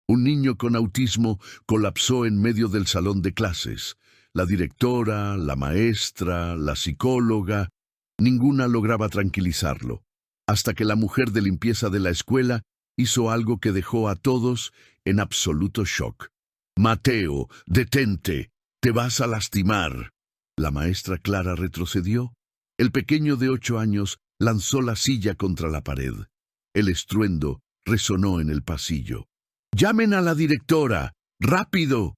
Un niño con autismo colapsó en medio del salón de clases. La directora, la maestra, la psicóloga, ninguna lograba tranquilizarlo, hasta que la mujer de limpieza de la escuela hizo algo que dejó a todos en absoluto shock. «Mateo, detente, te vas a lastimar». La maestra Clara retrocedió. El pequeño de 8 años lanzó la silla contra la pared. El estruendo resonó en el pasillo. «¡Llamen a la directora! ¡Rápido!».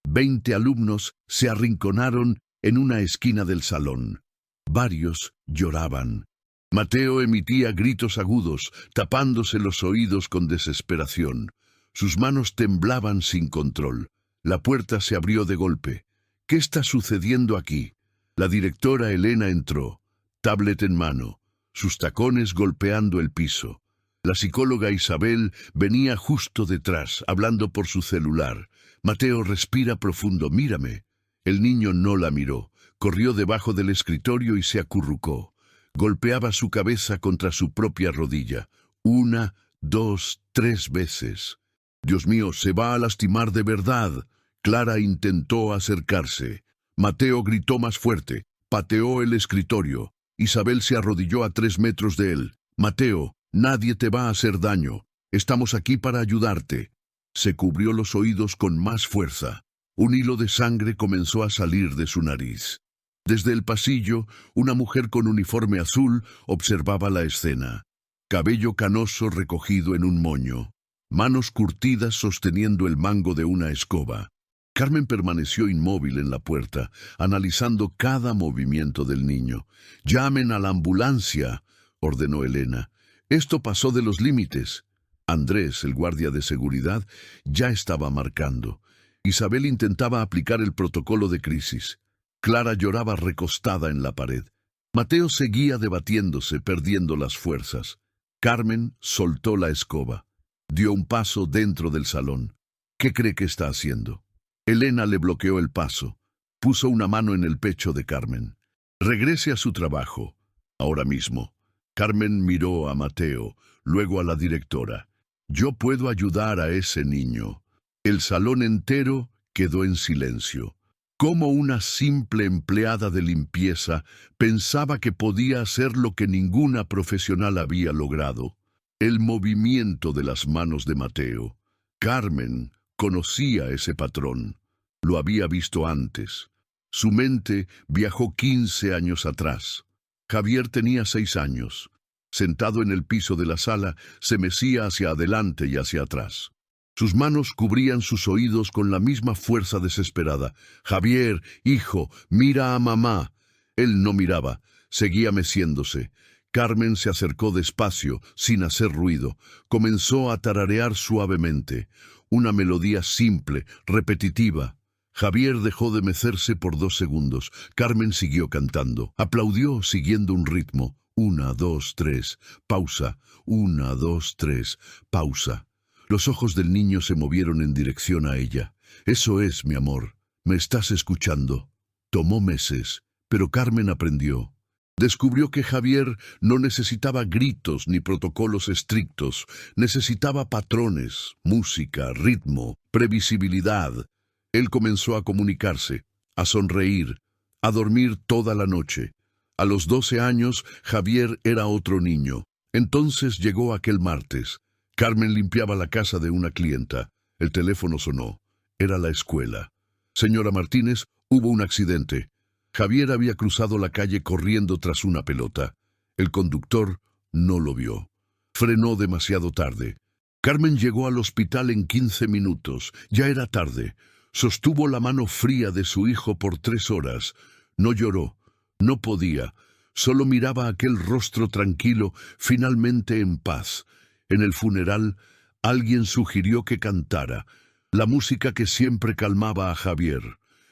20 alumnos se arrinconaron en una esquina del salón. Varios lloraban. Mateo emitía gritos agudos, tapándose los oídos con desesperación. Sus manos temblaban sin control. La puerta se abrió de golpe. «¿Qué está sucediendo aquí?». La directora Elena entró, tablet en mano, sus tacones golpeando el piso. La psicóloga Isabel venía justo detrás, hablando por su celular. «Mateo, respira profundo, mírame». El niño no la miró. Corrió debajo del escritorio y se acurrucó. Golpeaba su cabeza contra su propia rodilla. 1, 2, 3 veces. «Dios mío, se va a lastimar de verdad». Clara intentó acercarse. Mateo gritó más fuerte. Pateó el escritorio. Isabel se arrodilló a 3 metros de él. «Mateo, nadie te va a hacer daño. Estamos aquí para ayudarte». Se cubrió los oídos con más fuerza. Un hilo de sangre comenzó a salir de su nariz. Desde el pasillo, una mujer con uniforme azul observaba la escena. Cabello canoso recogido en un moño. Manos curtidas sosteniendo el mango de una escoba. Carmen permaneció inmóvil en la puerta, analizando cada movimiento del niño. «Llamen a la ambulancia», ordenó Elena. «Esto pasó de los límites». Andrés, el guardia de seguridad, ya estaba marcando. Isabel intentaba aplicar el protocolo de crisis. Clara lloraba recostada en la pared. Mateo seguía debatiéndose, perdiendo las fuerzas. Carmen soltó la escoba. Dio un paso dentro del salón. «¿Qué cree que está haciendo?». Elena le bloqueó el paso. Puso una mano en el pecho de Carmen. «Regrese a su trabajo, ahora mismo». Carmen miró a Mateo, luego a la directora. «Yo puedo ayudar a ese niño». El salón entero quedó en silencio. Cómo una simple empleada de limpieza pensaba que podía hacer lo que ninguna profesional había logrado. El movimiento de las manos de Mateo. Carmen conocía ese patrón. Lo había visto antes. Su mente viajó 15 años atrás. Javier tenía 6 años. Sentado en el piso de la sala, se mecía hacia adelante y hacia atrás. Sus manos cubrían sus oídos con la misma fuerza desesperada. «Javier, hijo, mira a mamá». Él no miraba, seguía meciéndose. Carmen se acercó despacio, sin hacer ruido. Comenzó a tararear suavemente. Una melodía simple, repetitiva. Javier dejó de mecerse por 2 segundos. Carmen siguió cantando. Aplaudió siguiendo un ritmo. 1, 2, 3, pausa. 1, 2, 3, pausa. Los ojos del niño se movieron en dirección a ella. «Eso es, mi amor. ¿Me estás escuchando?». Tomó meses, pero Carmen aprendió. Descubrió que Javier no necesitaba gritos ni protocolos estrictos. Necesitaba patrones, música, ritmo, previsibilidad. Él comenzó a comunicarse, a sonreír, a dormir toda la noche. A los 12 años, Javier era otro niño. Entonces llegó aquel martes. Carmen limpiaba la casa de una clienta. El teléfono sonó. Era la escuela. «Señora Martínez, hubo un accidente». Javier había cruzado la calle corriendo tras una pelota. El conductor no lo vio. Frenó demasiado tarde. Carmen llegó al hospital en 15 minutos. Ya era tarde. Sostuvo la mano fría de su hijo por 3 horas. No lloró. No podía. Solo miraba aquel rostro tranquilo, finalmente en paz. En el funeral, alguien sugirió que cantara, la música que siempre calmaba a Javier.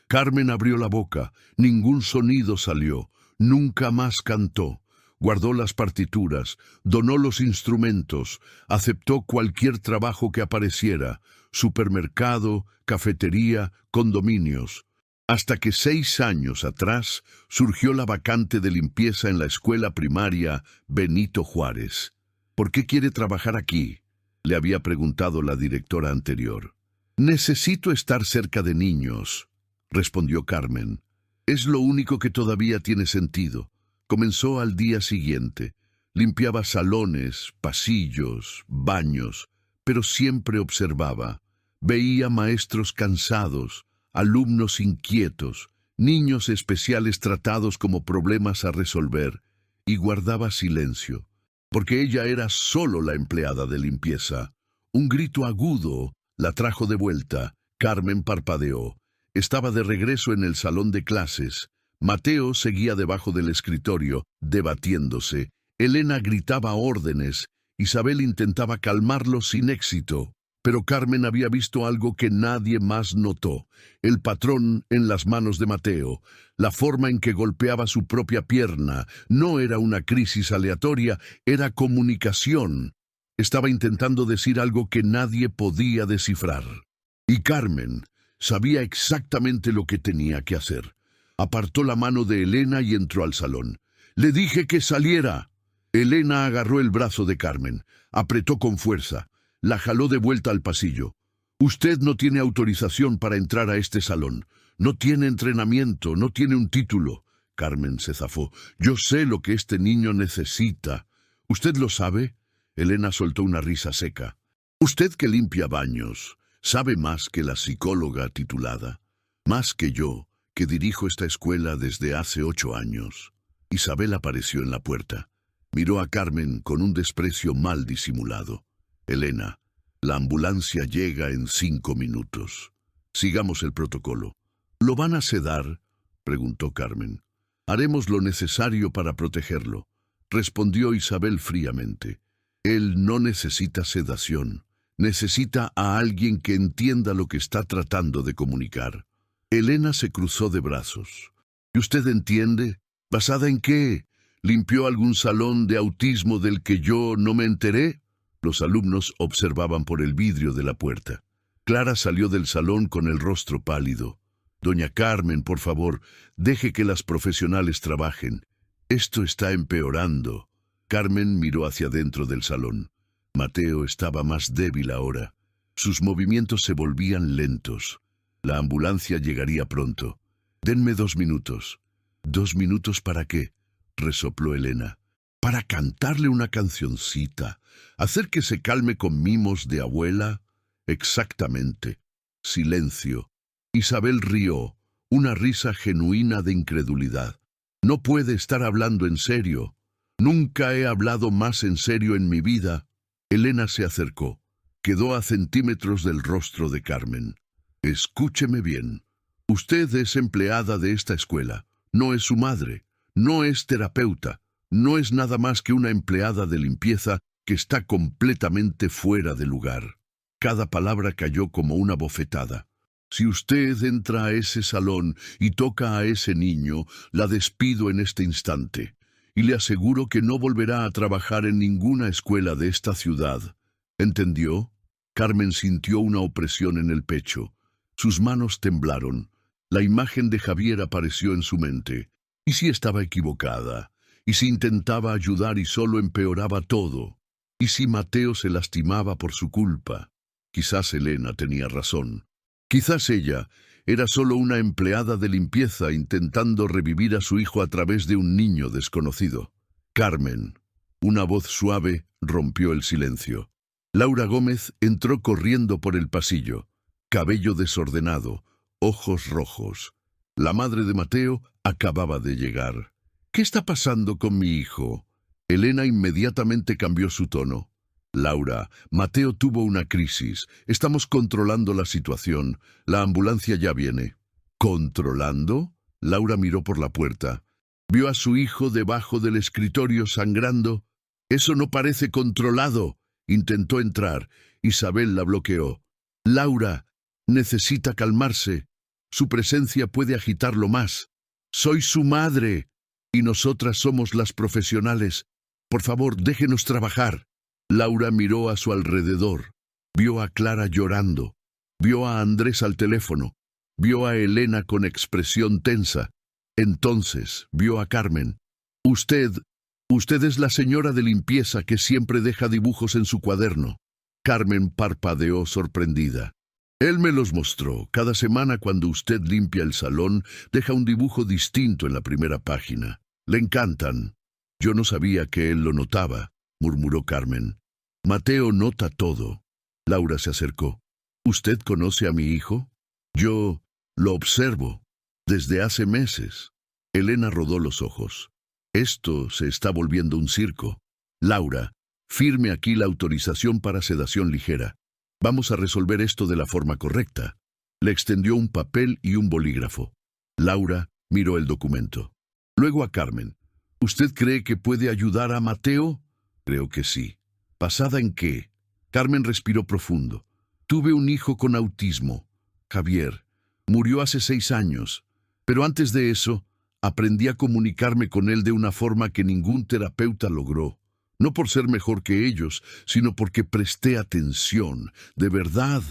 Carmen abrió la boca, ningún sonido salió, nunca más cantó. Guardó las partituras, donó los instrumentos, aceptó cualquier trabajo que apareciera, supermercado, cafetería, condominios. Hasta que 6 años atrás surgió la vacante de limpieza en la escuela primaria Benito Juárez. «¿Por qué quiere trabajar aquí?». le había preguntado la directora anterior. Necesito estar cerca de niños, respondió Carmen. Es lo único que todavía tiene sentido. Comenzó al día siguiente. Limpiaba salones, pasillos, baños, pero siempre observaba. Veía maestros cansados, alumnos inquietos, niños especiales tratados como problemas a resolver, y guardaba silencio, porque ella era solo la empleada de limpieza. Un grito agudo la trajo de vuelta. Carmen parpadeó. Estaba de regreso en el salón de clases. Mateo seguía debajo del escritorio, debatiéndose. Elena gritaba órdenes. Isabel intentaba calmarlo sin éxito. Pero Carmen había visto algo que nadie más notó. El patrón en las manos de Mateo. La forma en que golpeaba su propia pierna. No era una crisis aleatoria, era comunicación. Estaba intentando decir algo que nadie podía descifrar. Y Carmen sabía exactamente lo que tenía que hacer. Apartó la mano de Elena y entró al salón. «Le dije que saliera». Elena agarró el brazo de Carmen, apretó con fuerza, la jaló de vuelta al pasillo. «Usted no tiene autorización para entrar a este salón. No tiene entrenamiento, no tiene un título». Carmen se zafó. «Yo sé lo que este niño necesita». «¿Usted lo sabe?» Elena soltó una risa seca. «Usted que limpia baños, sabe más que la psicóloga titulada, más que yo, que dirijo esta escuela desde hace 8 años». Isabel apareció en la puerta. Miró a Carmen con un desprecio mal disimulado. «Elena, la ambulancia llega en 5 minutos. Sigamos el protocolo». «¿Lo van a sedar?», preguntó Carmen. «Haremos lo necesario para protegerlo», respondió Isabel fríamente. «Él no necesita sedación. Necesita a alguien que entienda lo que está tratando de comunicar». Elena se cruzó de brazos. «¿Y usted entiende? ¿Basada en qué? ¿Limpió algún salón de autismo del que yo no me enteré?» Los alumnos observaban por el vidrio de la puerta. Clara salió del salón con el rostro pálido. «Doña Carmen, por favor, deje que las profesionales trabajen. Esto está empeorando». Carmen miró hacia dentro del salón. Mateo estaba más débil ahora. Sus movimientos se volvían lentos. La ambulancia llegaría pronto. «Denme 2 minutos». «¿2 minutos para qué?», resopló Elena. «Para cantarle una cancioncita. Hacer que se calme con mimos de abuela». «Exactamente». Silencio. Isabel rió, una risa genuina de incredulidad. «No puede estar hablando en serio». «Nunca he hablado más en serio en mi vida». Elena se acercó. Quedó a centímetros del rostro de Carmen. «Escúcheme bien. Usted es empleada de esta escuela. No es su madre. No es terapeuta. No es nada más que una empleada de limpieza que está completamente fuera de lugar». Cada palabra cayó como una bofetada. «Si usted entra a ese salón y toca a ese niño, la despido en este instante. Y le aseguro que no volverá a trabajar en ninguna escuela de esta ciudad». ¿Entendió? Carmen sintió una opresión en el pecho. Sus manos temblaron. La imagen de Javier apareció en su mente. ¿Y si estaba equivocada? ¿Y si intentaba ayudar y solo empeoraba todo? ¿Y si Mateo se lastimaba por su culpa? Quizás Elena tenía razón. Quizás ella era solo una empleada de limpieza intentando revivir a su hijo a través de un niño desconocido. «Carmen». Una voz suave rompió el silencio. Laura Gómez entró corriendo por el pasillo. Cabello desordenado, ojos rojos. La madre de Mateo acababa de llegar. «¿Qué está pasando con mi hijo?». Elena inmediatamente cambió su tono. «Laura, Mateo tuvo una crisis. Estamos controlando la situación. La ambulancia ya viene». «¿Controlando?». Laura miró por la puerta. Vio a su hijo debajo del escritorio sangrando. «Eso no parece controlado». Intentó entrar. Isabel la bloqueó. «Laura, necesita calmarse. Su presencia puede agitarlo más. Soy su madre. Y nosotras somos las profesionales. Por favor, déjenos trabajar». Laura miró a su alrededor. Vio a Clara llorando. Vio a Andrés al teléfono. Vio a Elena con expresión tensa. Entonces vio a Carmen. Usted es la señora de limpieza que siempre deja dibujos en su cuaderno». Carmen parpadeó sorprendida. Él me los mostró. Cada semana cuando usted limpia el salón, deja un dibujo distinto en la primera página. Le encantan. Yo no sabía que él lo notaba, murmuró Carmen. Mateo nota todo. Laura se acercó. ¿Usted conoce a mi hijo? Yo lo observo desde hace meses. Elena rodó los ojos. Esto se está volviendo un circo. Laura, firme aquí la autorización para sedación ligera. Vamos a resolver esto de la forma correcta. Le extendió un papel y un bolígrafo. Laura miró el documento. Luego a Carmen. ¿Usted cree que puede ayudar a Mateo? Creo que sí. ¿Basada en qué? Carmen respiró profundo. Tuve un hijo con autismo. Javier. Murió hace 6 años. Pero antes de eso, aprendí a comunicarme con él de una forma que ningún terapeuta logró. No por ser mejor que ellos, sino porque presté atención. De verdad.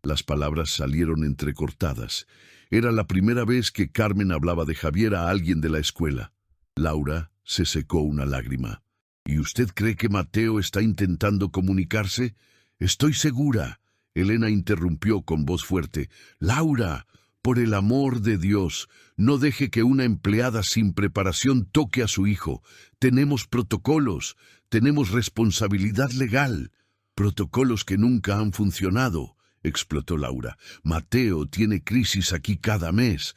Las palabras salieron entrecortadas. Era la primera vez que Carmen hablaba de Javier a alguien de la escuela. Laura se secó una lágrima. ¿Y usted cree que Mateo está intentando comunicarse? Estoy segura. Elena interrumpió con voz fuerte. Laura, por el amor de Dios, no deje que una empleada sin preparación toque a su hijo. Tenemos protocolos, tenemos responsabilidad legal. Protocolos que nunca han funcionado, explotó Laura. Mateo tiene crisis aquí cada mes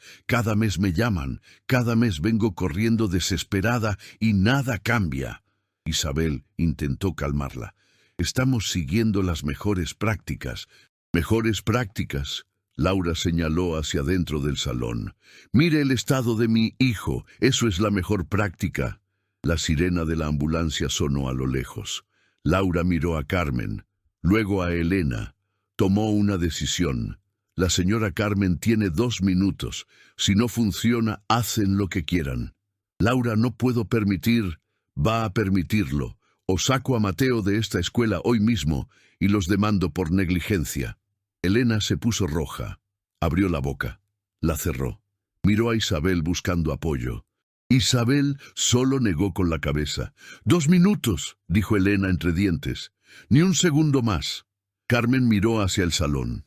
me llaman, cada mes vengo corriendo desesperada y nada cambia. Isabel intentó calmarla. Estamos siguiendo las mejores prácticas. Mejores prácticas. Laura señaló hacia dentro del salón. Mire el estado de mi hijo, eso es la mejor práctica. La sirena de la ambulancia sonó a lo lejos. Laura miró a Carmen, luego a Elena. Tomó una decisión. La señora Carmen tiene 2 minutos. Si no funciona, hacen lo que quieran. Laura, no puedo permitir, va a permitirlo. O saco a Mateo de esta escuela hoy mismo y los demando por negligencia. Elena se puso roja. Abrió la boca. La cerró. Miró a Isabel buscando apoyo. Isabel solo negó con la cabeza. 2 minutos, dijo Elena entre dientes. Ni un segundo más. Carmen miró hacia el salón.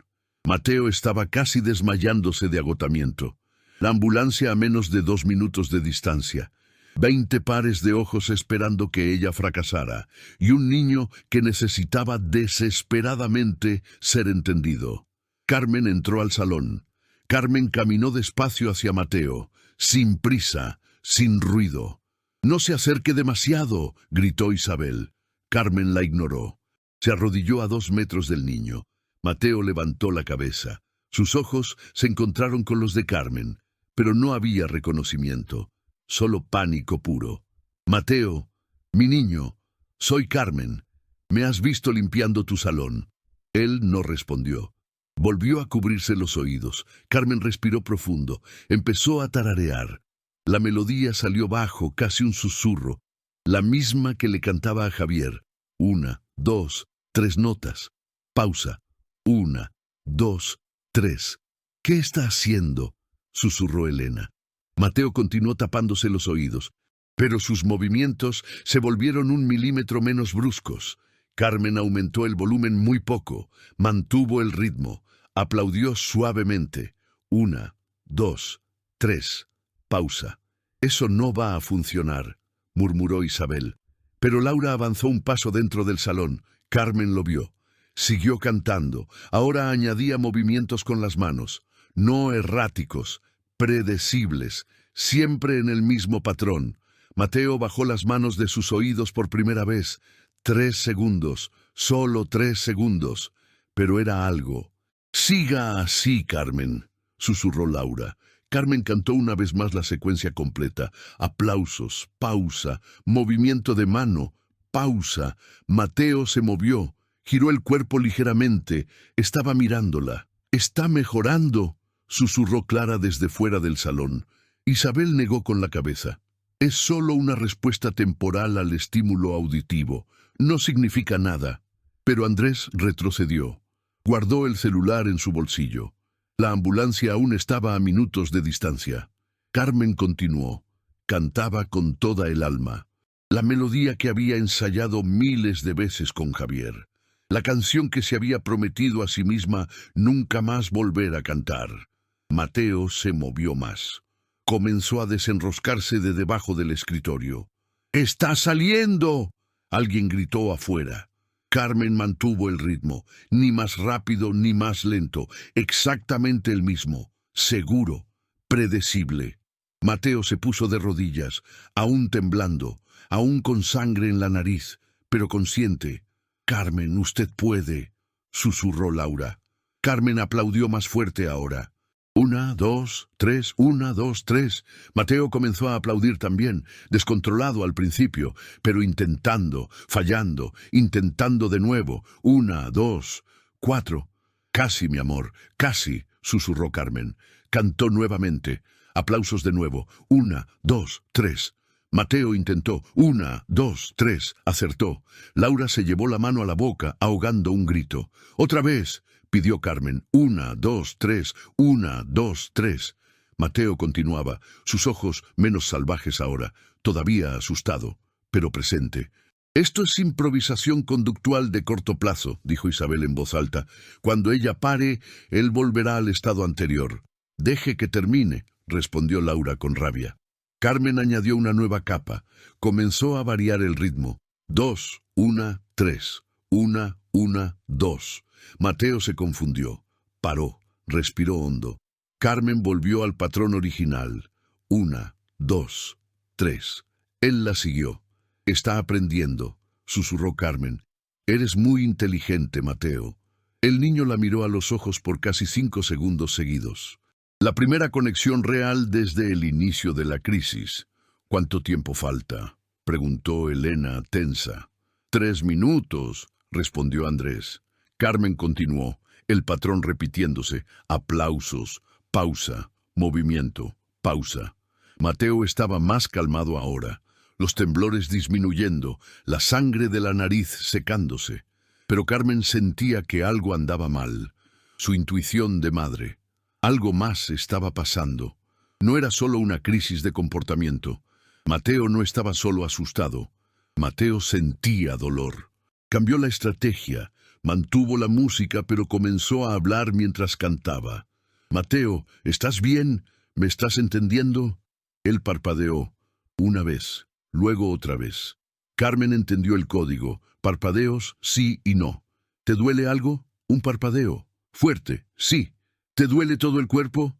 Mateo estaba casi desmayándose de agotamiento. La ambulancia a menos de 2 minutos de distancia. 20 pares de ojos esperando que ella fracasara, y un niño que necesitaba desesperadamente ser entendido. Carmen entró al salón. Carmen caminó despacio hacia Mateo, sin prisa, sin ruido. «No se acerque demasiado», gritó Isabel. Carmen la ignoró. Se arrodilló a 2 metros del niño. Mateo levantó la cabeza. Sus ojos se encontraron con los de Carmen, pero no había reconocimiento. Solo pánico puro. Mateo, mi niño, soy Carmen. ¿Me has visto limpiando tu salón? Él no respondió. Volvió a cubrirse los oídos. Carmen respiró profundo. Empezó a tararear. La melodía salió bajo, casi un susurro. La misma que le cantaba a Javier. 1, 2, 3 notas. Pausa. 1, 2, 3. ¿Qué está haciendo?, susurró Elena. Mateo continuó tapándose los oídos, pero sus movimientos se volvieron 1 milímetro menos bruscos. Carmen aumentó el volumen muy poco, mantuvo el ritmo, aplaudió suavemente. 1, 2, 3. Pausa. Eso no va a funcionar, murmuró Isabel. Pero Laura avanzó un paso dentro del salón. Carmen lo vio. Siguió cantando. Ahora añadía movimientos con las manos, no erráticos, predecibles, siempre en el mismo patrón. Mateo bajó las manos de sus oídos por primera vez. 3 segundos, solo 3 segundos. Pero era algo. «Siga así, Carmen», susurró Laura. Carmen cantó una vez más la secuencia completa. Aplausos, pausa, movimiento de mano, pausa. Mateo se movió, giró el cuerpo ligeramente. Estaba mirándola. «Está mejorando», susurró Clara desde fuera del salón. Isabel negó con la cabeza. «Es solo una respuesta temporal al estímulo auditivo. No significa nada». Pero Andrés retrocedió. Guardó el celular en su bolsillo. La ambulancia aún estaba a minutos de distancia. Carmen continuó. Cantaba con toda el alma. La melodía que había ensayado miles de veces con Javier. la canción que se había prometido a sí misma nunca más volver a cantar. Mateo se movió más. Comenzó a desenroscarse de debajo del escritorio. ¡Está saliendo!, alguien gritó afuera. Carmen mantuvo el ritmo, ni más rápido ni más lento, exactamente el mismo, seguro, predecible. Mateo se puso de rodillas, aún temblando, aún con sangre en la nariz, pero consciente. «Carmen, usted puede», susurró Laura. Carmen aplaudió más fuerte ahora. 1, 2, 3, 1, 2, 3. Mateo comenzó a aplaudir también, descontrolado al principio, pero intentando, fallando, intentando de nuevo. 1, 2, 4. «Casi, mi amor, casi», susurró Carmen. Cantó nuevamente. Aplausos de nuevo. 1, 2, 3. Mateo intentó. 1, 2, 3. Acertó. Laura se llevó la mano a la boca, ahogando un grito. «¡Otra vez!», pidió Carmen. 1, 2, 3. 1, 2, 3. Mateo continuaba, sus ojos menos salvajes ahora, todavía asustado, pero presente. «Esto es improvisación conductual de corto plazo», dijo Isabel en voz alta. «Cuando ella pare, él volverá al estado anterior». «Deje que termine», respondió Laura con rabia. Carmen añadió una nueva capa. Comenzó a variar el ritmo. 2, 1, 3. 1, 1, 2. Mateo se confundió. Paró. Respiró hondo. Carmen volvió al patrón original. 1, 2, 3. Él la siguió. «Está aprendiendo», susurró Carmen. «Eres muy inteligente, Mateo». El niño la miró a los ojos por casi 5 segundos seguidos. La primera conexión real desde el inicio de la crisis. «¿Cuánto tiempo falta?», preguntó Elena, tensa. 3 minutos, respondió Andrés. Carmen continuó, el patrón repitiéndose. Aplausos, pausa, movimiento, pausa. Mateo estaba más calmado ahora, los temblores disminuyendo, la sangre de la nariz secándose. Pero Carmen sentía que algo andaba mal. Su intuición de madre. Algo más estaba pasando. No era solo una crisis de comportamiento. Mateo no estaba solo asustado. Mateo sentía dolor. Cambió la estrategia, mantuvo la música, pero comenzó a hablar mientras cantaba. «Mateo, ¿estás bien? ¿Me estás entendiendo?». Él parpadeó, una vez, luego otra vez. Carmen entendió el código. Parpadeos, sí y no. ¿Te duele algo? Un parpadeo. Fuerte, sí. ¿Te duele todo el cuerpo?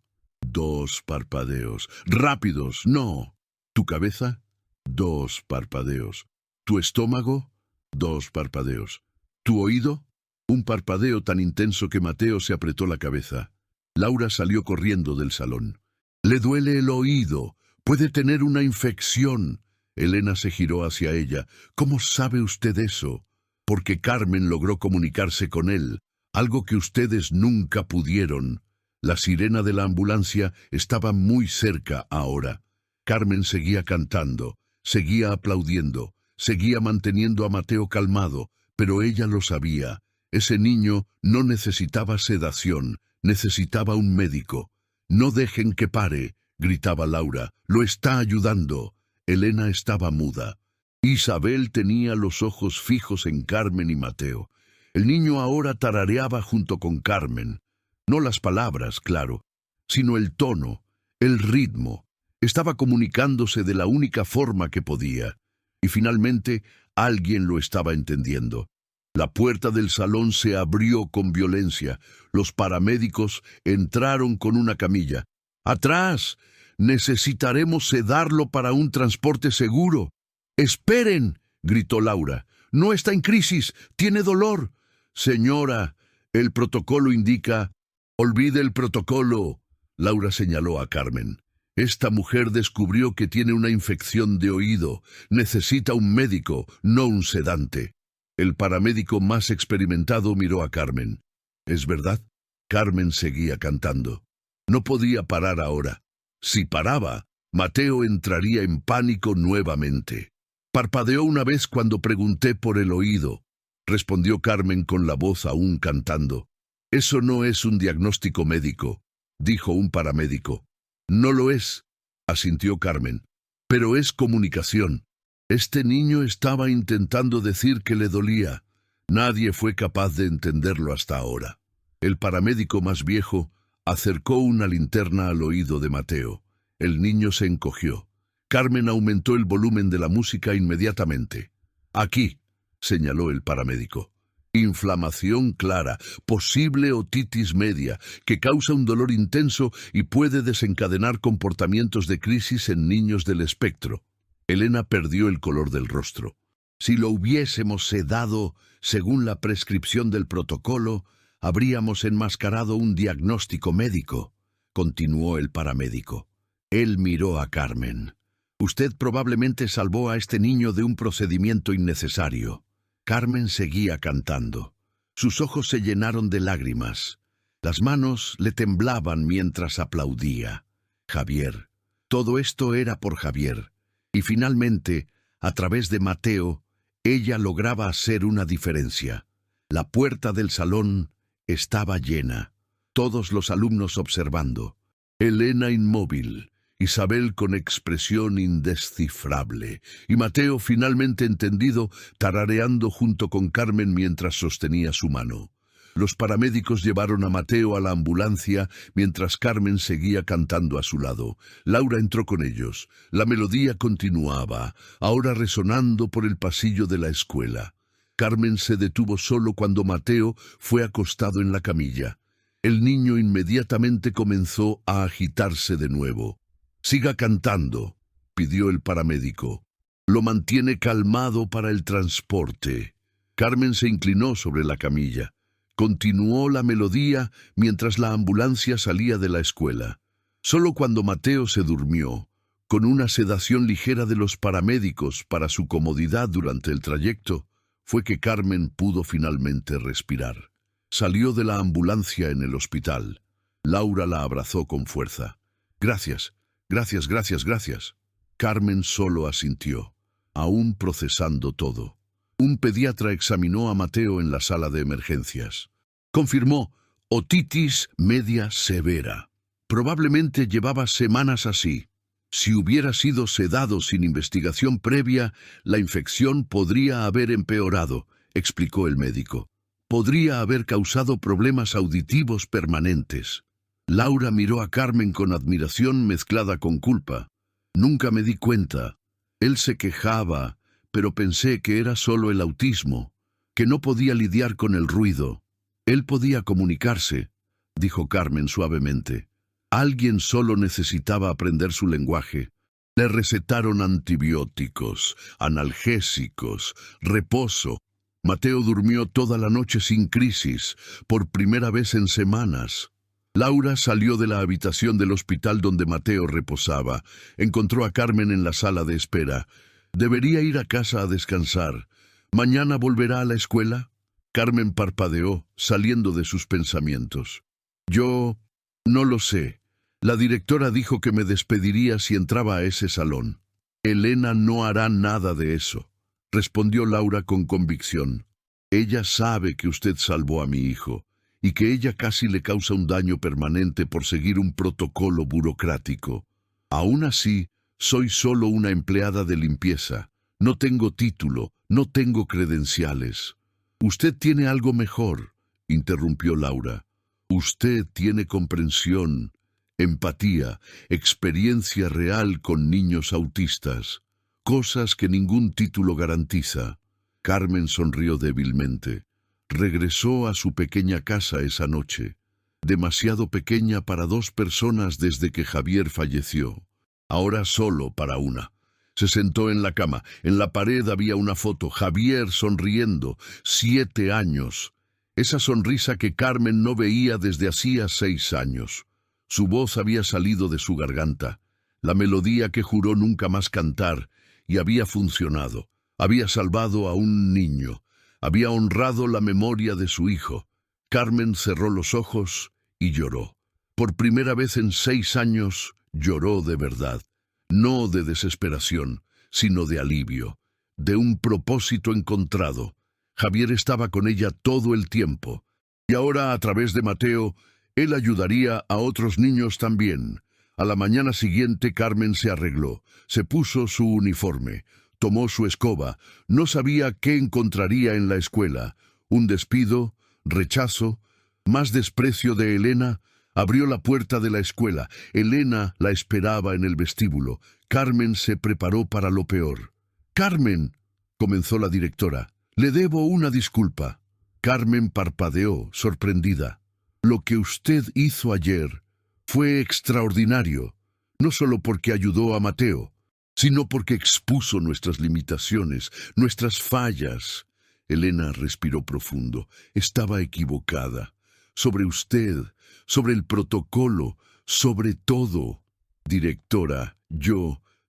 2 parpadeos. Rápidos, no. ¿Tu cabeza? 2 parpadeos. ¿Tu estómago? 2 parpadeos. ¿Tu oído? Un parpadeo tan intenso que Mateo se apretó la cabeza. Laura salió corriendo del salón. «Le duele el oído. Puede tener una infección». Elena se giró hacia ella. «¿Cómo sabe usted eso?». «Porque Carmen logró comunicarse con él. Algo que ustedes nunca pudieron». La sirena de la ambulancia estaba muy cerca ahora. Carmen seguía cantando, seguía aplaudiendo, seguía manteniendo a Mateo calmado, pero ella lo sabía. Ese niño no necesitaba sedación, necesitaba un médico. «No dejen que pare», gritaba Laura. «Lo está ayudando». Elena estaba muda. Isabel tenía los ojos fijos en Carmen y Mateo. El niño ahora tarareaba junto con Carmen. No las palabras, claro, sino el tono, el ritmo. Estaba comunicándose de la única forma que podía. Y finalmente, alguien lo estaba entendiendo. La puerta del salón se abrió con violencia. Los paramédicos entraron con una camilla. «¡Atrás! Necesitaremos sedarlo para un transporte seguro». «¡Esperen!», gritó Laura. «No está en crisis, tiene dolor». «Señora, el protocolo indica». «Olvide el protocolo», Laura señaló a Carmen. «Esta mujer descubrió que tiene una infección de oído. Necesita un médico, no un sedante». El paramédico más experimentado miró a Carmen. «¿Es verdad?». Carmen seguía cantando. No podía parar ahora. Si paraba, Mateo entraría en pánico nuevamente. «Parpadeó una vez cuando pregunté por el oído», respondió Carmen con la voz aún cantando. «Eso no es un diagnóstico médico», dijo un paramédico. «No lo es», asintió Carmen. «Pero es comunicación. Este niño estaba intentando decir que le dolía. Nadie fue capaz de entenderlo hasta ahora. El paramédico más viejo acercó una linterna al oído de Mateo. El niño se encogió. Carmen aumentó el volumen de la música inmediatamente. «Aquí», señaló el paramédico. «Inflamación clara, posible otitis media, que causa un dolor intenso y puede desencadenar comportamientos de crisis en niños del espectro». Elena perdió el color del rostro. «Si lo hubiésemos sedado según la prescripción del protocolo, habríamos enmascarado un diagnóstico médico», continuó el paramédico. Él miró a Carmen. «Usted probablemente salvó a este niño de un procedimiento innecesario». Carmen seguía cantando. Sus ojos se llenaron de lágrimas. Las manos le temblaban mientras aplaudía. Javier. Todo esto era por Javier. Y finalmente, a través de Mateo, ella lograba hacer una diferencia. La puerta del salón estaba llena. Todos los alumnos observando. Elena inmóvil. Isabel con expresión indescifrable, y Mateo finalmente entendido, tarareando junto con Carmen mientras sostenía su mano. Los paramédicos llevaron a Mateo a la ambulancia mientras Carmen seguía cantando a su lado. Laura entró con ellos. La melodía continuaba, ahora resonando por el pasillo de la escuela. Carmen se detuvo solo cuando Mateo fue acostado en la camilla. El niño inmediatamente comenzó a agitarse de nuevo. «Siga cantando», pidió el paramédico. «Lo mantiene calmado para el transporte». Carmen se inclinó sobre la camilla. Continuó la melodía mientras la ambulancia salía de la escuela. Solo cuando Mateo se durmió, con una sedación ligera de los paramédicos para su comodidad durante el trayecto, fue que Carmen pudo finalmente respirar. Salió de la ambulancia en el hospital. Laura la abrazó con fuerza. «Gracias. Gracias, gracias, gracias». Carmen solo asintió, aún procesando todo. Un pediatra examinó a Mateo en la sala de emergencias. Confirmó otitis media severa. Probablemente llevaba semanas así. Si hubiera sido sedado sin investigación previa, la infección podría haber empeorado, explicó el médico. Podría haber causado problemas auditivos permanentes. Laura miró a Carmen con admiración mezclada con culpa. «Nunca me di cuenta. Él se quejaba, pero pensé que era solo el autismo, que no podía lidiar con el ruido. Él podía comunicarse», dijo Carmen suavemente. «Alguien solo necesitaba aprender su lenguaje». Le recetaron antibióticos, analgésicos, reposo. Mateo durmió toda la noche sin crisis, por primera vez en semanas. Laura salió de la habitación del hospital donde Mateo reposaba. Encontró a Carmen en la sala de espera. «Debería ir a casa a descansar. ¿Mañana volverá a la escuela?» Carmen parpadeó, saliendo de sus pensamientos. «Yo no lo sé. La directora dijo que me despediría si entraba a ese salón». «Elena no hará nada de eso», respondió Laura con convicción. «Ella sabe que usted salvó a mi hijo y que ella casi le causa un daño permanente por seguir un protocolo burocrático. Aún así, soy solo una empleada de limpieza. No tengo título, no tengo credenciales». «Usted tiene algo mejor», interrumpió Laura. «Usted tiene comprensión, empatía, experiencia real con niños autistas, cosas que ningún título garantiza». Carmen sonrió débilmente. Regresó a su pequeña casa esa noche, demasiado pequeña para dos personas desde que Javier falleció, ahora solo para una. Se sentó en la cama. En la pared había una foto, Javier sonriendo, 7 años. Esa sonrisa que Carmen no veía desde hacía 6 años. Su voz había salido de su garganta, la melodía que juró nunca más cantar, y había funcionado. Había salvado a un niño. Había honrado la memoria de su hijo. Carmen cerró los ojos y lloró. Por primera vez en 6 años, lloró de verdad. No de desesperación, sino de alivio, de un propósito encontrado. Javier estaba con ella todo el tiempo. Y ahora, a través de Mateo, él ayudaría a otros niños también. A la mañana siguiente, Carmen se arregló, se puso su uniforme. Tomó su escoba. No sabía qué encontraría en la escuela. Un despido, rechazo, más desprecio de Elena. Abrió la puerta de la escuela. Elena la esperaba en el vestíbulo. Carmen se preparó para lo peor. «Carmen», comenzó la directora, «le debo una disculpa». Carmen parpadeó, sorprendida. «Lo que usted hizo ayer fue extraordinario, no solo porque ayudó a Mateo, sino porque expuso nuestras limitaciones, nuestras fallas». Elena respiró profundo. Estaba equivocada. Sobre usted, sobre el protocolo, sobre todo. «Directora,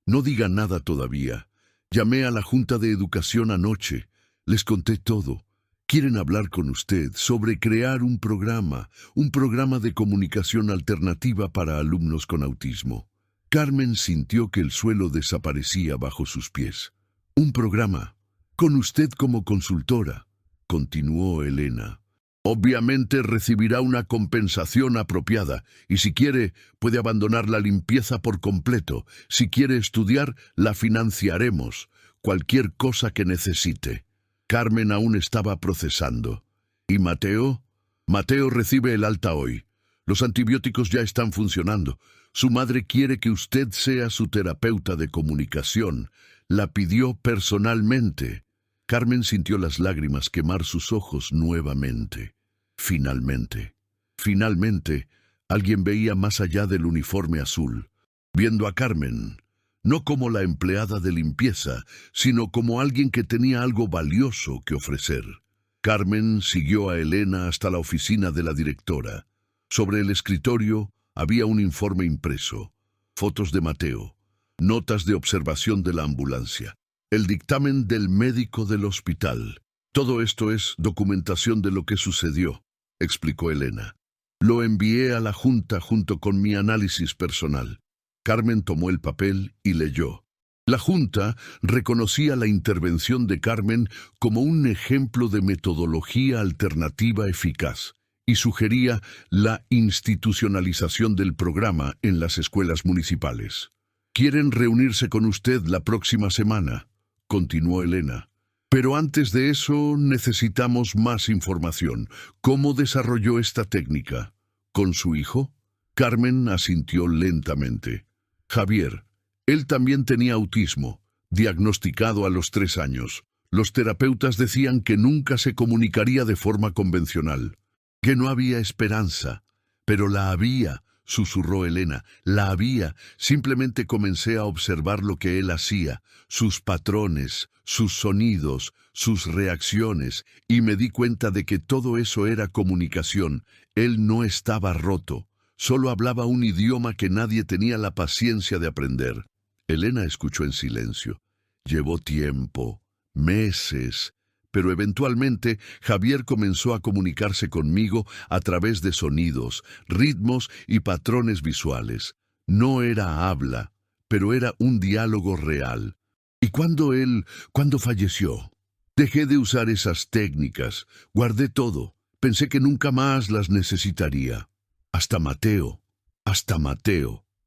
no diga nada todavía. Llamé a la Junta de Educación anoche. Les conté todo. Quieren hablar con usted sobre crear un programa de comunicación alternativa para alumnos con autismo». Carmen sintió que el suelo desaparecía bajo sus pies. «Un programa, con usted como consultora», continuó Elena. «Obviamente recibirá una compensación apropiada y si quiere puede abandonar la limpieza por completo. Si quiere estudiar, la financiaremos. Cualquier cosa que necesite». Carmen aún estaba procesando. «¿Y Mateo?» «Mateo recibe el alta hoy. Los antibióticos ya están funcionando. Su madre quiere que usted sea su terapeuta de comunicación. La pidió personalmente». Carmen sintió las lágrimas quemar sus ojos nuevamente. Finalmente, alguien veía más allá del uniforme azul, viendo a Carmen, no como la empleada de limpieza, sino como alguien que tenía algo valioso que ofrecer. Carmen siguió a Elena hasta la oficina de la directora. Sobre el escritorio había un informe impreso, fotos de Mateo, notas de observación de la ambulancia, el dictamen del médico del hospital. «Todo esto es documentación de lo que sucedió», explicó Elena. «Lo envié a la Junta junto con mi análisis personal». Carmen tomó el papel y leyó. La Junta reconocía la intervención de Carmen como un ejemplo de metodología alternativa eficaz y sugería la institucionalización del programa en las escuelas municipales. «Quieren reunirse con usted la próxima semana», continuó Elena. «Pero antes de eso necesitamos más información. ¿Cómo desarrolló esta técnica? ¿Con su hijo?» Carmen asintió lentamente. «Javier, él también tenía autismo, diagnosticado a los 3 años. Los terapeutas decían que nunca se comunicaría de forma convencional, que no había esperanza. Pero la había», susurró Elena. «La había. Simplemente comencé a observar lo que él hacía, sus patrones, sus sonidos, sus reacciones, y me di cuenta de que todo eso era comunicación. Él no estaba roto. Solo hablaba un idioma que nadie tenía la paciencia de aprender». Elena escuchó en silencio. Llevó tiempo, meses, pero eventualmente Javier comenzó a comunicarse conmigo a través de sonidos, ritmos y patrones visuales. No era habla, pero era un diálogo real. «¿Y cuándo falleció?» «Dejé de usar esas técnicas, guardé todo. Pensé que nunca más las necesitaría». Hasta Mateo»,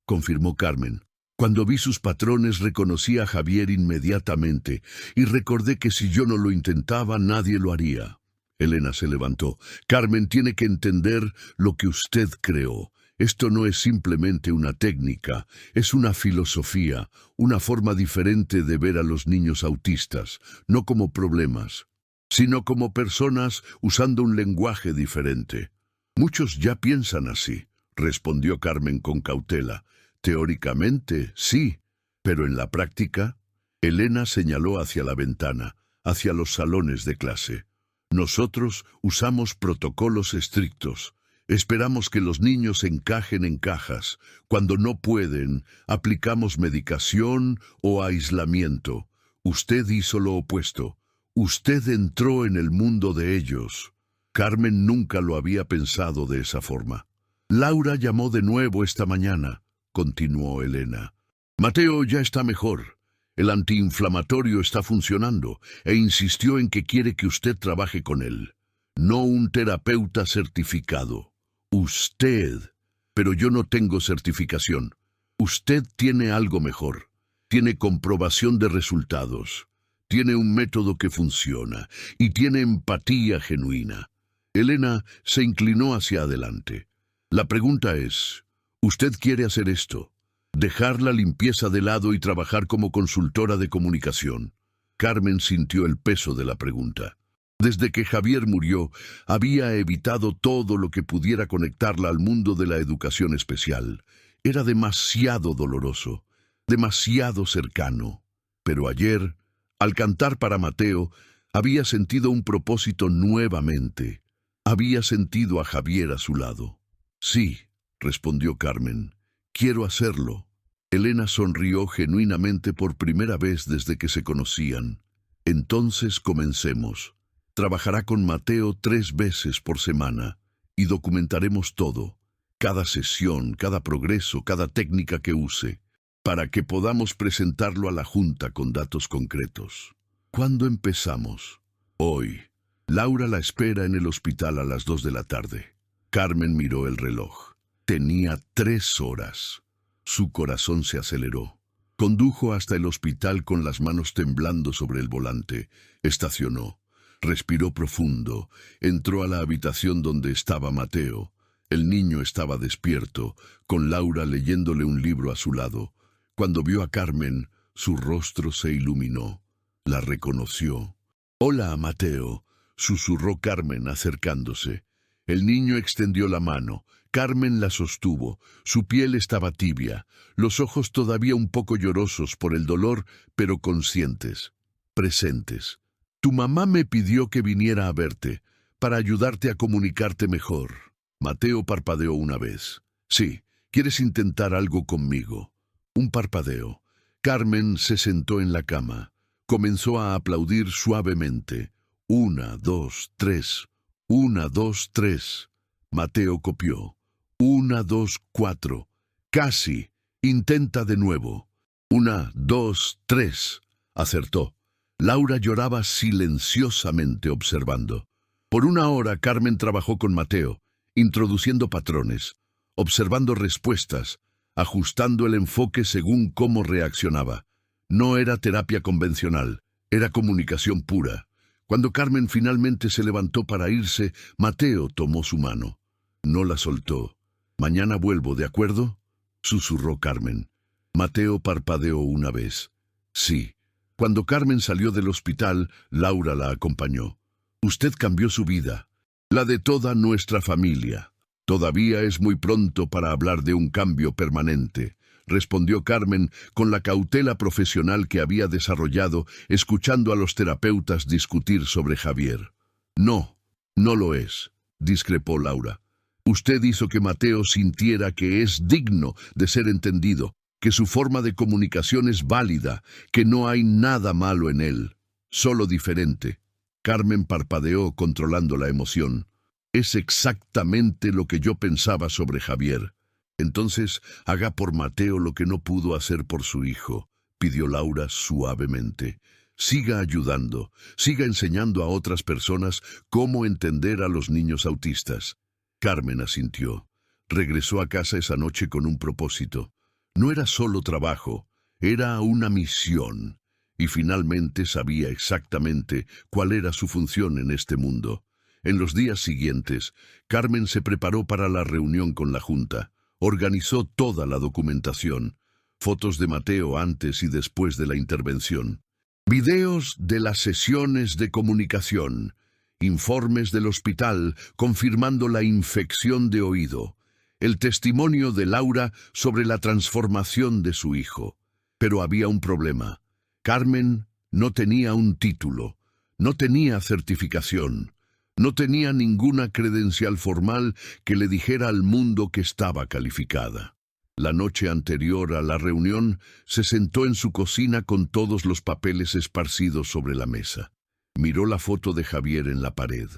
confirmó Carmen. «Cuando vi sus patrones reconocí a Javier inmediatamente y recordé que si yo no lo intentaba nadie lo haría». Elena se levantó. «Carmen, tiene que entender lo que usted creó. Esto no es simplemente una técnica, es una filosofía, una forma diferente de ver a los niños autistas, no como problemas, sino como personas usando un lenguaje diferente». «Muchos ya piensan así», respondió Carmen con cautela. «Teóricamente, sí, pero en la práctica». Elena señaló hacia la ventana, hacia los salones de clase. «Nosotros usamos protocolos estrictos. Esperamos que los niños encajen en cajas. Cuando no pueden, aplicamos medicación o aislamiento. Usted hizo lo opuesto. Usted entró en el mundo de ellos». Carmen nunca lo había pensado de esa forma. «Laura llamó de nuevo esta mañana», continuó Elena. «Mateo ya está mejor. El antiinflamatorio está funcionando e insistió en que quiere que usted trabaje con él. No un terapeuta certificado. Usted. Pero yo no tengo certificación. Usted tiene algo mejor. Tiene comprobación de resultados. Tiene un método que funciona y tiene empatía genuina. Elena se inclinó hacia adelante. La pregunta es, ¿usted quiere hacer esto? Dejar la limpieza de lado y trabajar como consultora de comunicación. Carmen sintió el peso de la pregunta. Desde que Javier murió, había evitado todo lo que pudiera conectarla al mundo de la educación especial. Era demasiado doloroso, demasiado cercano. Pero ayer, al cantar para Mateo, había sentido un propósito nuevamente. Había sentido a Javier a su lado. Sí, respondió Carmen, quiero hacerlo. Elena sonrió genuinamente por primera vez desde que se conocían. Entonces comencemos. Trabajará con Mateo 3 veces por semana y documentaremos todo, cada sesión, cada progreso, cada técnica que use, para que podamos presentarlo a la Junta con datos concretos. ¿Cuándo empezamos? Hoy. Laura la espera en el hospital a las 2 de la tarde. Carmen miró el reloj. Tenía 3 horas. Su corazón se aceleró. Condujo hasta el hospital con las manos temblando sobre el volante. Estacionó. Respiró profundo. Entró a la habitación donde estaba Mateo. El niño estaba despierto, con Laura leyéndole un libro a su lado. Cuando vio a Carmen, su rostro se iluminó. La reconoció. «Hola, Mateo», susurró Carmen acercándose. El niño extendió la mano. Carmen la sostuvo. Su piel estaba tibia, los ojos todavía un poco llorosos por el dolor, pero conscientes, presentes. «Tu mamá me pidió que viniera a verte, para ayudarte a comunicarte mejor». Mateo parpadeó una vez. «Sí, ¿quieres intentar algo conmigo?» Un parpadeo. Carmen se sentó en la cama. Comenzó a aplaudir suavemente. 1, 2, 3. 1, 2, 3. Mateo copió. 1, 2, 4. Casi. Intenta de nuevo. 1, 2, 3. Acertó. Laura lloraba silenciosamente observando. Por 1 hora Carmen trabajó con Mateo, introduciendo patrones, observando respuestas, ajustando el enfoque según cómo reaccionaba. No era terapia convencional, era comunicación pura. Cuando Carmen finalmente se levantó para irse, Mateo tomó su mano. No la soltó. «Mañana vuelvo, ¿de acuerdo?», susurró Carmen. Mateo parpadeó una vez. «Sí». Cuando Carmen salió del hospital, Laura la acompañó. «Usted cambió su vida, la de toda nuestra familia. Todavía es muy pronto para hablar de un cambio permanente», respondió Carmen con la cautela profesional que había desarrollado escuchando a los terapeutas discutir sobre Javier. «No, no lo es», discrepó Laura. «Usted hizo que Mateo sintiera que es digno de ser entendido, que su forma de comunicación es válida, que no hay nada malo en él, solo diferente». Carmen parpadeó controlando la emoción. «Es exactamente lo que yo pensaba sobre Javier». «Entonces, haga por Mateo lo que no pudo hacer por su hijo», pidió Laura suavemente. «Siga ayudando, siga enseñando a otras personas cómo entender a los niños autistas». Carmen asintió. Regresó a casa esa noche con un propósito. No era solo trabajo, era una misión. Y finalmente sabía exactamente cuál era su función en este mundo. En los días siguientes, Carmen se preparó para la reunión con la Junta. Organizó toda la documentación, fotos de Mateo antes y después de la intervención, videos de las sesiones de comunicación, informes del hospital confirmando la infección de oído, el testimonio de Laura sobre la transformación de su hijo. Pero había un problema. Carmen no tenía un título, no tenía certificación. No tenía ninguna credencial formal que le dijera al mundo que estaba calificada. La noche anterior a la reunión, se sentó en su cocina con todos los papeles esparcidos sobre la mesa. Miró la foto de Javier en la pared.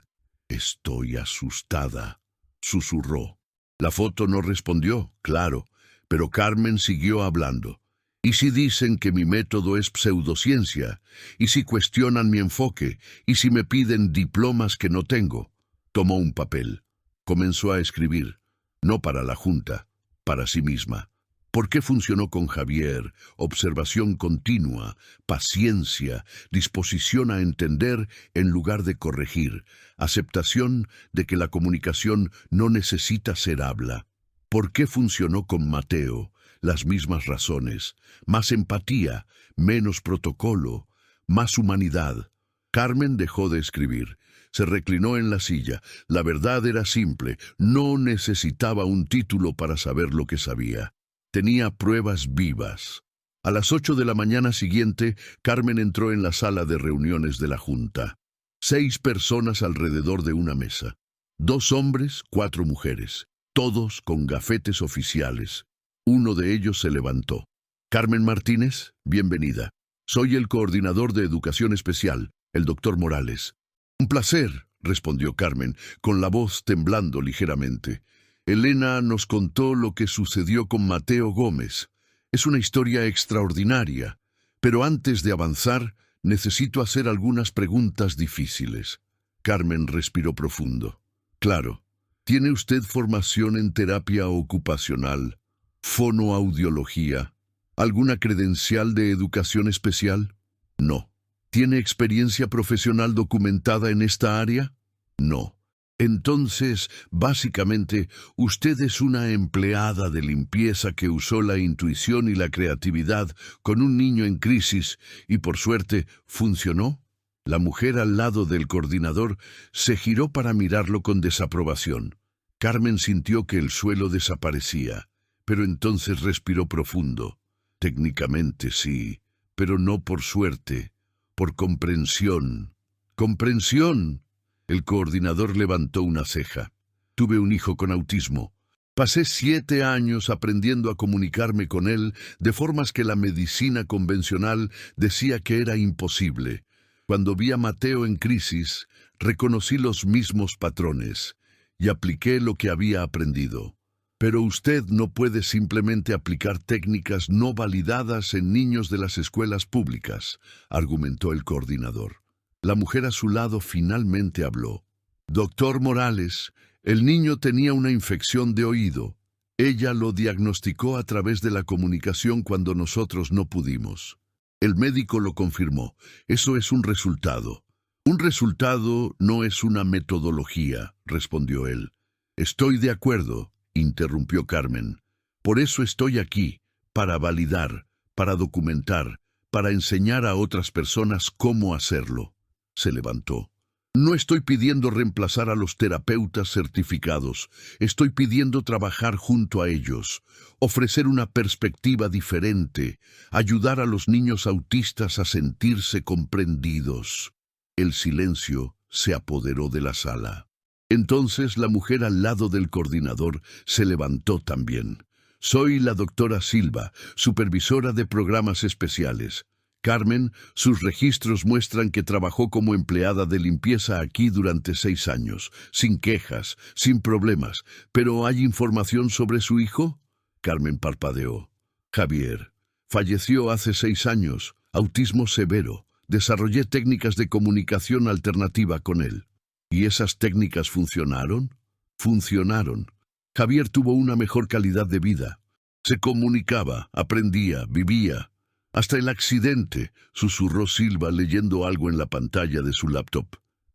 «Estoy asustada», susurró. La foto no respondió, claro, pero Carmen siguió hablando. «¿Y si dicen que mi método es pseudociencia? ¿Y si cuestionan mi enfoque? ¿Y si me piden diplomas que no tengo?» Tomó un papel. Comenzó a escribir, no para la Junta, para sí misma. ¿Por qué funcionó con Javier? Observación continua, paciencia, disposición a entender en lugar de corregir, aceptación de que la comunicación no necesita ser habla. ¿Por qué funcionó con Mateo? Las mismas razones, más empatía, menos protocolo, más humanidad. Carmen dejó de escribir. Se reclinó en la silla. La verdad era simple. No necesitaba un título para saber lo que sabía. Tenía pruebas vivas. A las 8 de la mañana siguiente, Carmen entró en la sala de reuniones de la Junta. 6 personas alrededor de una mesa. 2 hombres, 4 mujeres. Todos con gafetes oficiales. Uno de ellos se levantó. Carmen Martínez, bienvenida. Soy el coordinador de Educación Especial, el doctor Morales. Un placer, respondió Carmen, con la voz temblando ligeramente. Elena nos contó lo que sucedió con Mateo Gómez. Es una historia extraordinaria, pero antes de avanzar, necesito hacer algunas preguntas difíciles. Carmen respiró profundo. Claro. ¿Tiene usted formación en terapia ocupacional, fonoaudiología, alguna credencial de educación especial? No. ¿Tiene experiencia profesional documentada en esta área? No. Entonces, básicamente, usted es una empleada de limpieza que usó la intuición y la creatividad con un niño en crisis y, por suerte, ¿funcionó? La mujer al lado del coordinador se giró para mirarlo con desaprobación. Carmen sintió que el suelo desaparecía, pero entonces respiró profundo. Técnicamente sí, pero no por suerte, por comprensión. ¡Comprensión! El coordinador levantó una ceja. Tuve un hijo con autismo. Pasé 7 años aprendiendo a comunicarme con él de formas que la medicina convencional decía que era imposible. Cuando vi a Mateo en crisis, reconocí los mismos patrones y apliqué lo que había aprendido. Pero usted no puede simplemente aplicar técnicas no validadas en niños de las escuelas públicas, argumentó el coordinador. La mujer a su lado finalmente habló. Doctor Morales, el niño tenía una infección de oído. Ella lo diagnosticó a través de la comunicación cuando nosotros no pudimos. El médico lo confirmó. Eso es un resultado. Un resultado no es una metodología, respondió él. Estoy de acuerdo, interrumpió Carmen. Por eso estoy aquí, para validar, para documentar, para enseñar a otras personas cómo hacerlo. Se levantó. No estoy pidiendo reemplazar a los terapeutas certificados. Estoy pidiendo trabajar junto a ellos, ofrecer una perspectiva diferente, ayudar a los niños autistas a sentirse comprendidos. El silencio se apoderó de la sala. Entonces la mujer al lado del coordinador se levantó también. Soy la doctora Silva, supervisora de programas especiales. Carmen, sus registros muestran que trabajó como empleada de limpieza aquí durante 6 años, sin quejas, sin problemas. ¿Pero hay información sobre su hijo? Carmen parpadeó. Javier. Falleció hace 6 años, autismo severo. Desarrollé técnicas de comunicación alternativa con él. ¿Y esas técnicas funcionaron? Funcionaron. Javier tuvo una mejor calidad de vida. Se comunicaba, aprendía, vivía. Hasta el accidente, susurró Silva leyendo algo en la pantalla de su laptop.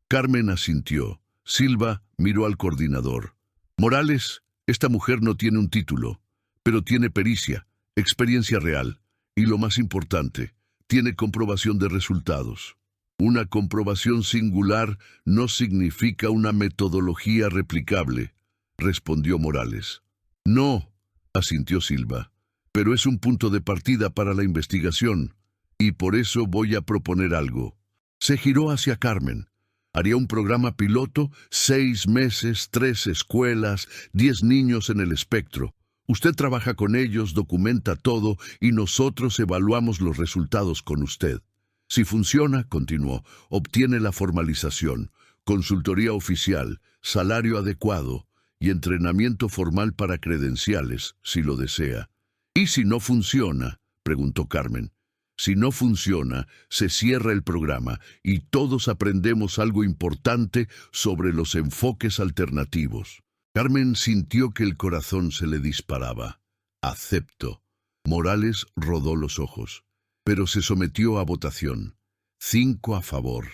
Carmen asintió. Silva miró al coordinador. Morales, esta mujer no tiene un título, pero tiene pericia, experiencia real, y lo más importante, tiene comprobación de resultados. Una comprobación singular no significa una metodología replicable, respondió Morales. No, asintió Silva. Pero es un punto de partida para la investigación, y por eso voy a proponer algo. Se giró hacia Carmen. Haría un programa piloto, 6 meses, 3 escuelas, 10 niños en el espectro. Usted trabaja con ellos, documenta todo, y nosotros evaluamos los resultados con usted. Si funciona, continuó, obtiene la formalización, consultoría oficial, salario adecuado y entrenamiento formal para credenciales, si lo desea. ¿Y si no funciona?, preguntó Carmen. Si no funciona, se cierra el programa y todos aprendemos algo importante sobre los enfoques alternativos. Carmen sintió que el corazón se le disparaba. Acepto. Morales rodó los ojos, pero se sometió a votación. 5 a favor,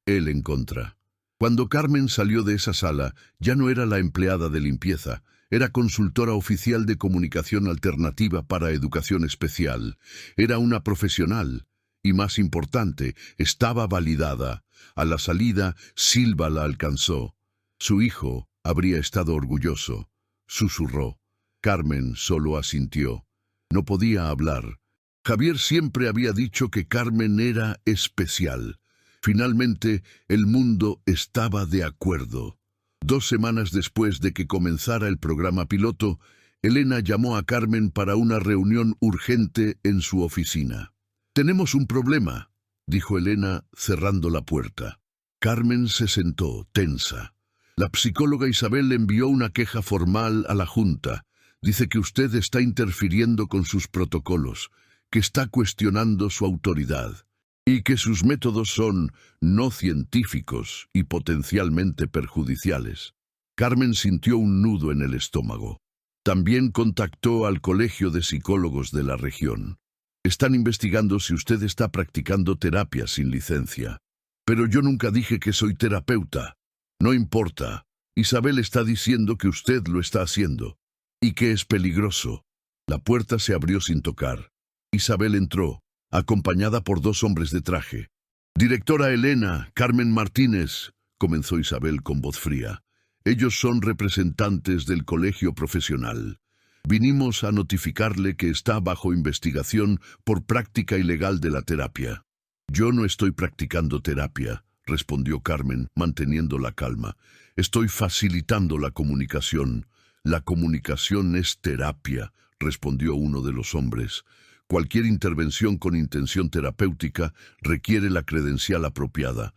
él en contra. Cuando Carmen salió de esa sala, ya no era la empleada de limpieza, era consultora oficial de comunicación alternativa para educación especial. Era una profesional. Y más importante, estaba validada. A la salida, Silva la alcanzó. Su hijo habría estado orgulloso. Susurró. Carmen solo asintió. No podía hablar. Javier siempre había dicho que Carmen era especial. Finalmente, el mundo estaba de acuerdo. 2 semanas después de que comenzara el programa piloto, Elena llamó a Carmen para una reunión urgente en su oficina. «Tenemos un problema», dijo Elena, cerrando la puerta. Carmen se sentó, tensa. La psicóloga Isabel le envió una queja formal a la Junta. Dice que usted está interfiriendo con sus protocolos, que está cuestionando su autoridad y que sus métodos son no científicos y potencialmente perjudiciales. Carmen sintió un nudo en el estómago. También contactó al Colegio de Psicólogos de la región. Están investigando si usted está practicando terapia sin licencia. Pero yo nunca dije que soy terapeuta. No importa. Isabel está diciendo que usted lo está haciendo y que es peligroso. La puerta se abrió sin tocar. Isabel entró, acompañada por 2 hombres de traje. «Directora Elena, Carmen Martínez», comenzó Isabel con voz fría. «Ellos son representantes del colegio profesional. Vinimos a notificarle que está bajo investigación por práctica ilegal de la terapia». «Yo no estoy practicando terapia», respondió Carmen, manteniendo la calma. «Estoy facilitando la comunicación». «La comunicación es terapia», respondió uno de los hombres. «Cualquier intervención con intención terapéutica requiere la credencial apropiada.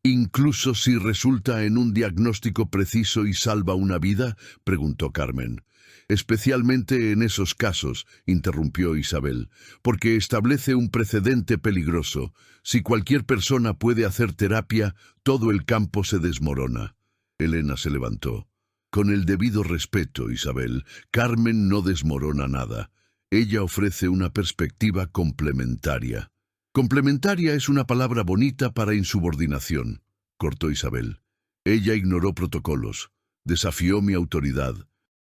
Incluso si resulta en un diagnóstico preciso y salva una vida», preguntó Carmen. «Especialmente en esos casos», interrumpió Isabel, «porque establece un precedente peligroso. Si cualquier persona puede hacer terapia, todo el campo se desmorona». Elena se levantó. «Con el debido respeto, Isabel, Carmen no desmorona nada. Ella ofrece una perspectiva complementaria». «Complementaria es una palabra bonita para insubordinación», cortó Isabel. «Ella ignoró protocolos, desafió mi autoridad,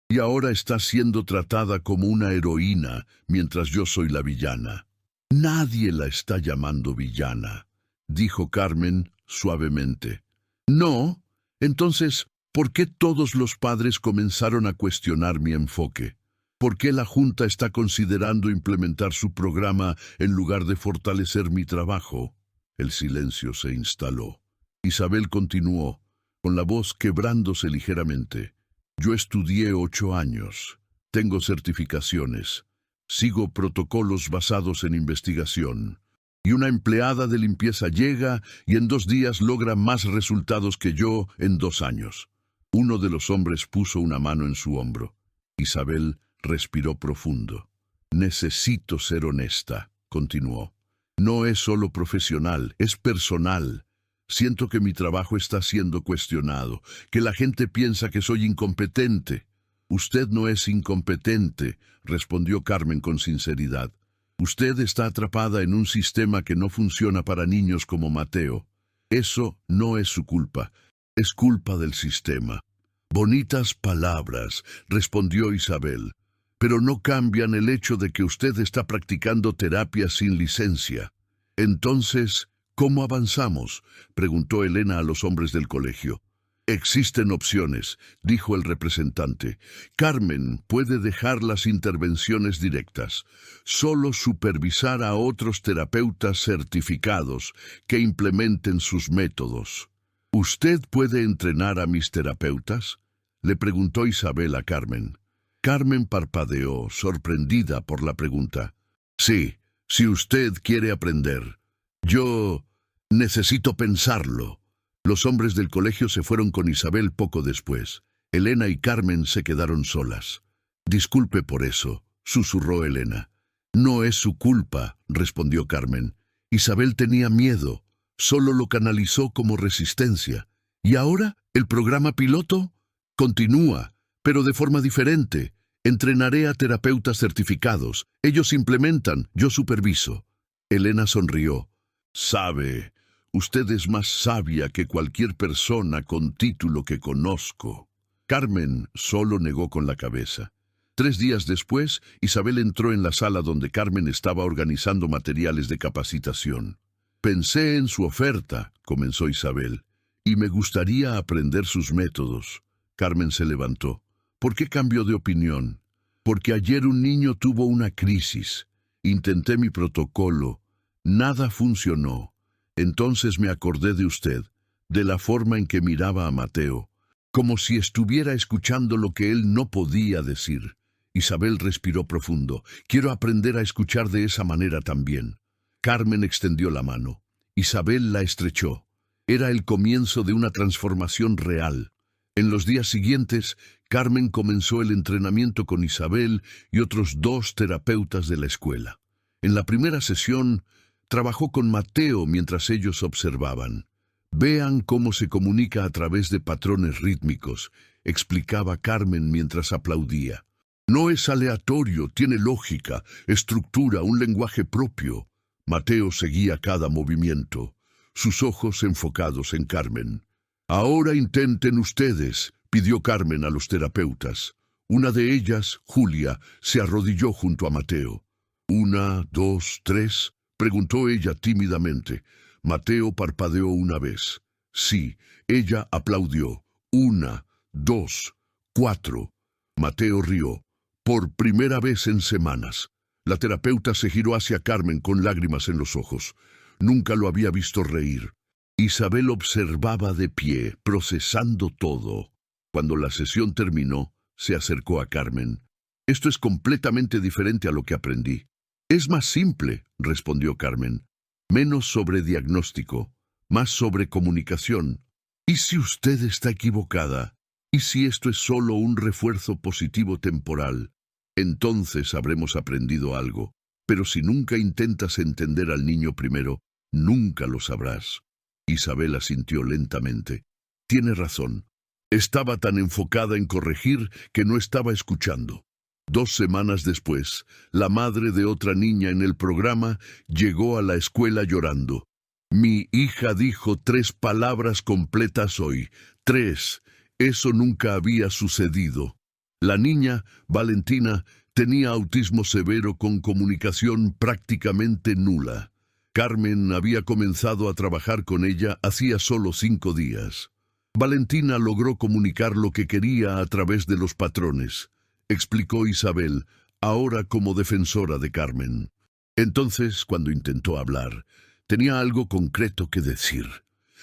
y ahora está siendo tratada como una heroína, mientras yo soy la villana». «Nadie la está llamando villana», dijo Carmen suavemente. «¿No? Entonces, ¿por qué todos los padres comenzaron a cuestionar mi enfoque? ¿Por qué la Junta está considerando implementar su programa en lugar de fortalecer mi trabajo?» El silencio se instaló. Isabel continuó, con la voz quebrándose ligeramente. «Yo estudié 8 años. Tengo certificaciones. Sigo protocolos basados en investigación. Y una empleada de limpieza llega y en 2 días logra más resultados que yo en 2 años». Uno de los hombres puso una mano en su hombro. Isabel respiró profundo. «Necesito ser honesta», continuó. «No es solo profesional, es personal. Siento que mi trabajo está siendo cuestionado, que la gente piensa que soy incompetente». «Usted no es incompetente», respondió Carmen con sinceridad. «Usted está atrapada en un sistema que no funciona para niños como Mateo. Eso no es su culpa, es culpa del sistema». «Bonitas palabras», respondió Isabel, «pero no cambian el hecho de que usted está practicando terapia sin licencia». «Entonces, ¿cómo avanzamos?», preguntó Elena a los hombres del colegio. «Existen opciones», dijo el representante. «Carmen puede dejar las intervenciones directas, solo supervisar a otros terapeutas certificados que implementen sus métodos». «¿Usted puede entrenar a mis terapeutas?», le preguntó Isabel a Carmen. Carmen parpadeó, sorprendida por la pregunta. «Sí, si usted quiere aprender. Yo necesito pensarlo». Los hombres del colegio se fueron con Isabel poco después. Elena y Carmen se quedaron solas. «Disculpe por eso», susurró Elena. «No es su culpa», respondió Carmen. «Isabel tenía miedo. Solo lo canalizó como resistencia. ¿Y ahora el programa piloto? Continúa, pero de forma diferente. Entrenaré a terapeutas certificados. Ellos implementan, yo superviso. Elena sonrió. Sabe, usted es más sabia que cualquier persona con título que conozco. Carmen solo negó con la cabeza. 3 días después, Isabel entró en la sala donde Carmen estaba organizando materiales de capacitación. Pensé en su oferta, comenzó Isabel, y me gustaría aprender sus métodos. Carmen se levantó. ¿Por qué cambió de opinión? Porque ayer un niño tuvo una crisis. Intenté mi protocolo. Nada funcionó. Entonces me acordé de usted, de la forma en que miraba a Mateo, como si estuviera escuchando lo que él no podía decir. Isabel respiró profundo. Quiero aprender a escuchar de esa manera también. Carmen extendió la mano. Isabel la estrechó. Era el comienzo de una transformación real. En los días siguientes, Carmen comenzó el entrenamiento con Isabel y otros 2 terapeutas de la escuela. En la primera sesión, trabajó con Mateo mientras ellos observaban. Vean cómo se comunica a través de patrones rítmicos, explicaba Carmen mientras aplaudía. No es aleatorio, tiene lógica, estructura, un lenguaje propio. Mateo seguía cada movimiento, sus ojos enfocados en Carmen. Ahora intenten ustedes, pidió Carmen a los terapeutas. Una de ellas, Julia, se arrodilló junto a Mateo. 1, 2, 3, preguntó ella tímidamente. Mateo parpadeó una vez. Sí, ella aplaudió. 1, 2, 4. Mateo rió. Por primera vez en semanas. La terapeuta se giró hacia Carmen con lágrimas en los ojos. Nunca lo había visto reír. Isabel observaba de pie, procesando todo. Cuando la sesión terminó, se acercó a Carmen. Esto es completamente diferente a lo que aprendí. Es más simple, respondió Carmen. Menos sobre diagnóstico, más sobre comunicación. ¿Y si usted está equivocada? ¿Y si esto es solo un refuerzo positivo temporal? Entonces habremos aprendido algo. Pero si nunca intentas entender al niño primero, nunca lo sabrás. Isabel asintió lentamente. Tiene razón. Estaba tan enfocada en corregir que no estaba escuchando. 2 semanas después, la madre de otra niña en el programa llegó a la escuela llorando. Mi hija dijo 3 palabras completas hoy. 3. Eso nunca había sucedido. La niña, Valentina, tenía autismo severo con comunicación prácticamente nula. Carmen había comenzado a trabajar con ella hacía solo 5 días. Valentina logró comunicar lo que quería a través de los patrones, explicó Isabel, ahora como defensora de Carmen. Entonces, cuando intentó hablar, tenía algo concreto que decir.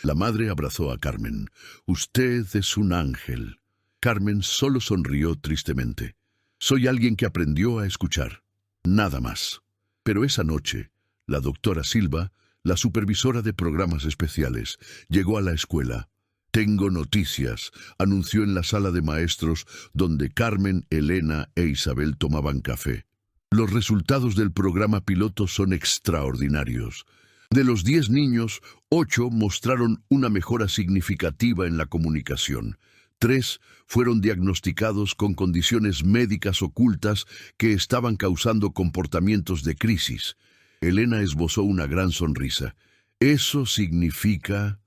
La madre abrazó a Carmen. Usted es un ángel. Carmen solo sonrió tristemente. Soy alguien que aprendió a escuchar. Nada más. Pero esa noche, la doctora Silva, la supervisora de programas especiales, llegó a la escuela. Tengo noticias, anunció en la sala de maestros donde Carmen, Elena e Isabel tomaban café. Los resultados del programa piloto son extraordinarios. De los 10 niños, 8 mostraron una mejora significativa en la comunicación. 3 fueron diagnosticados con condiciones médicas ocultas que estaban causando comportamientos de crisis. Elena esbozó una gran sonrisa. Eso significa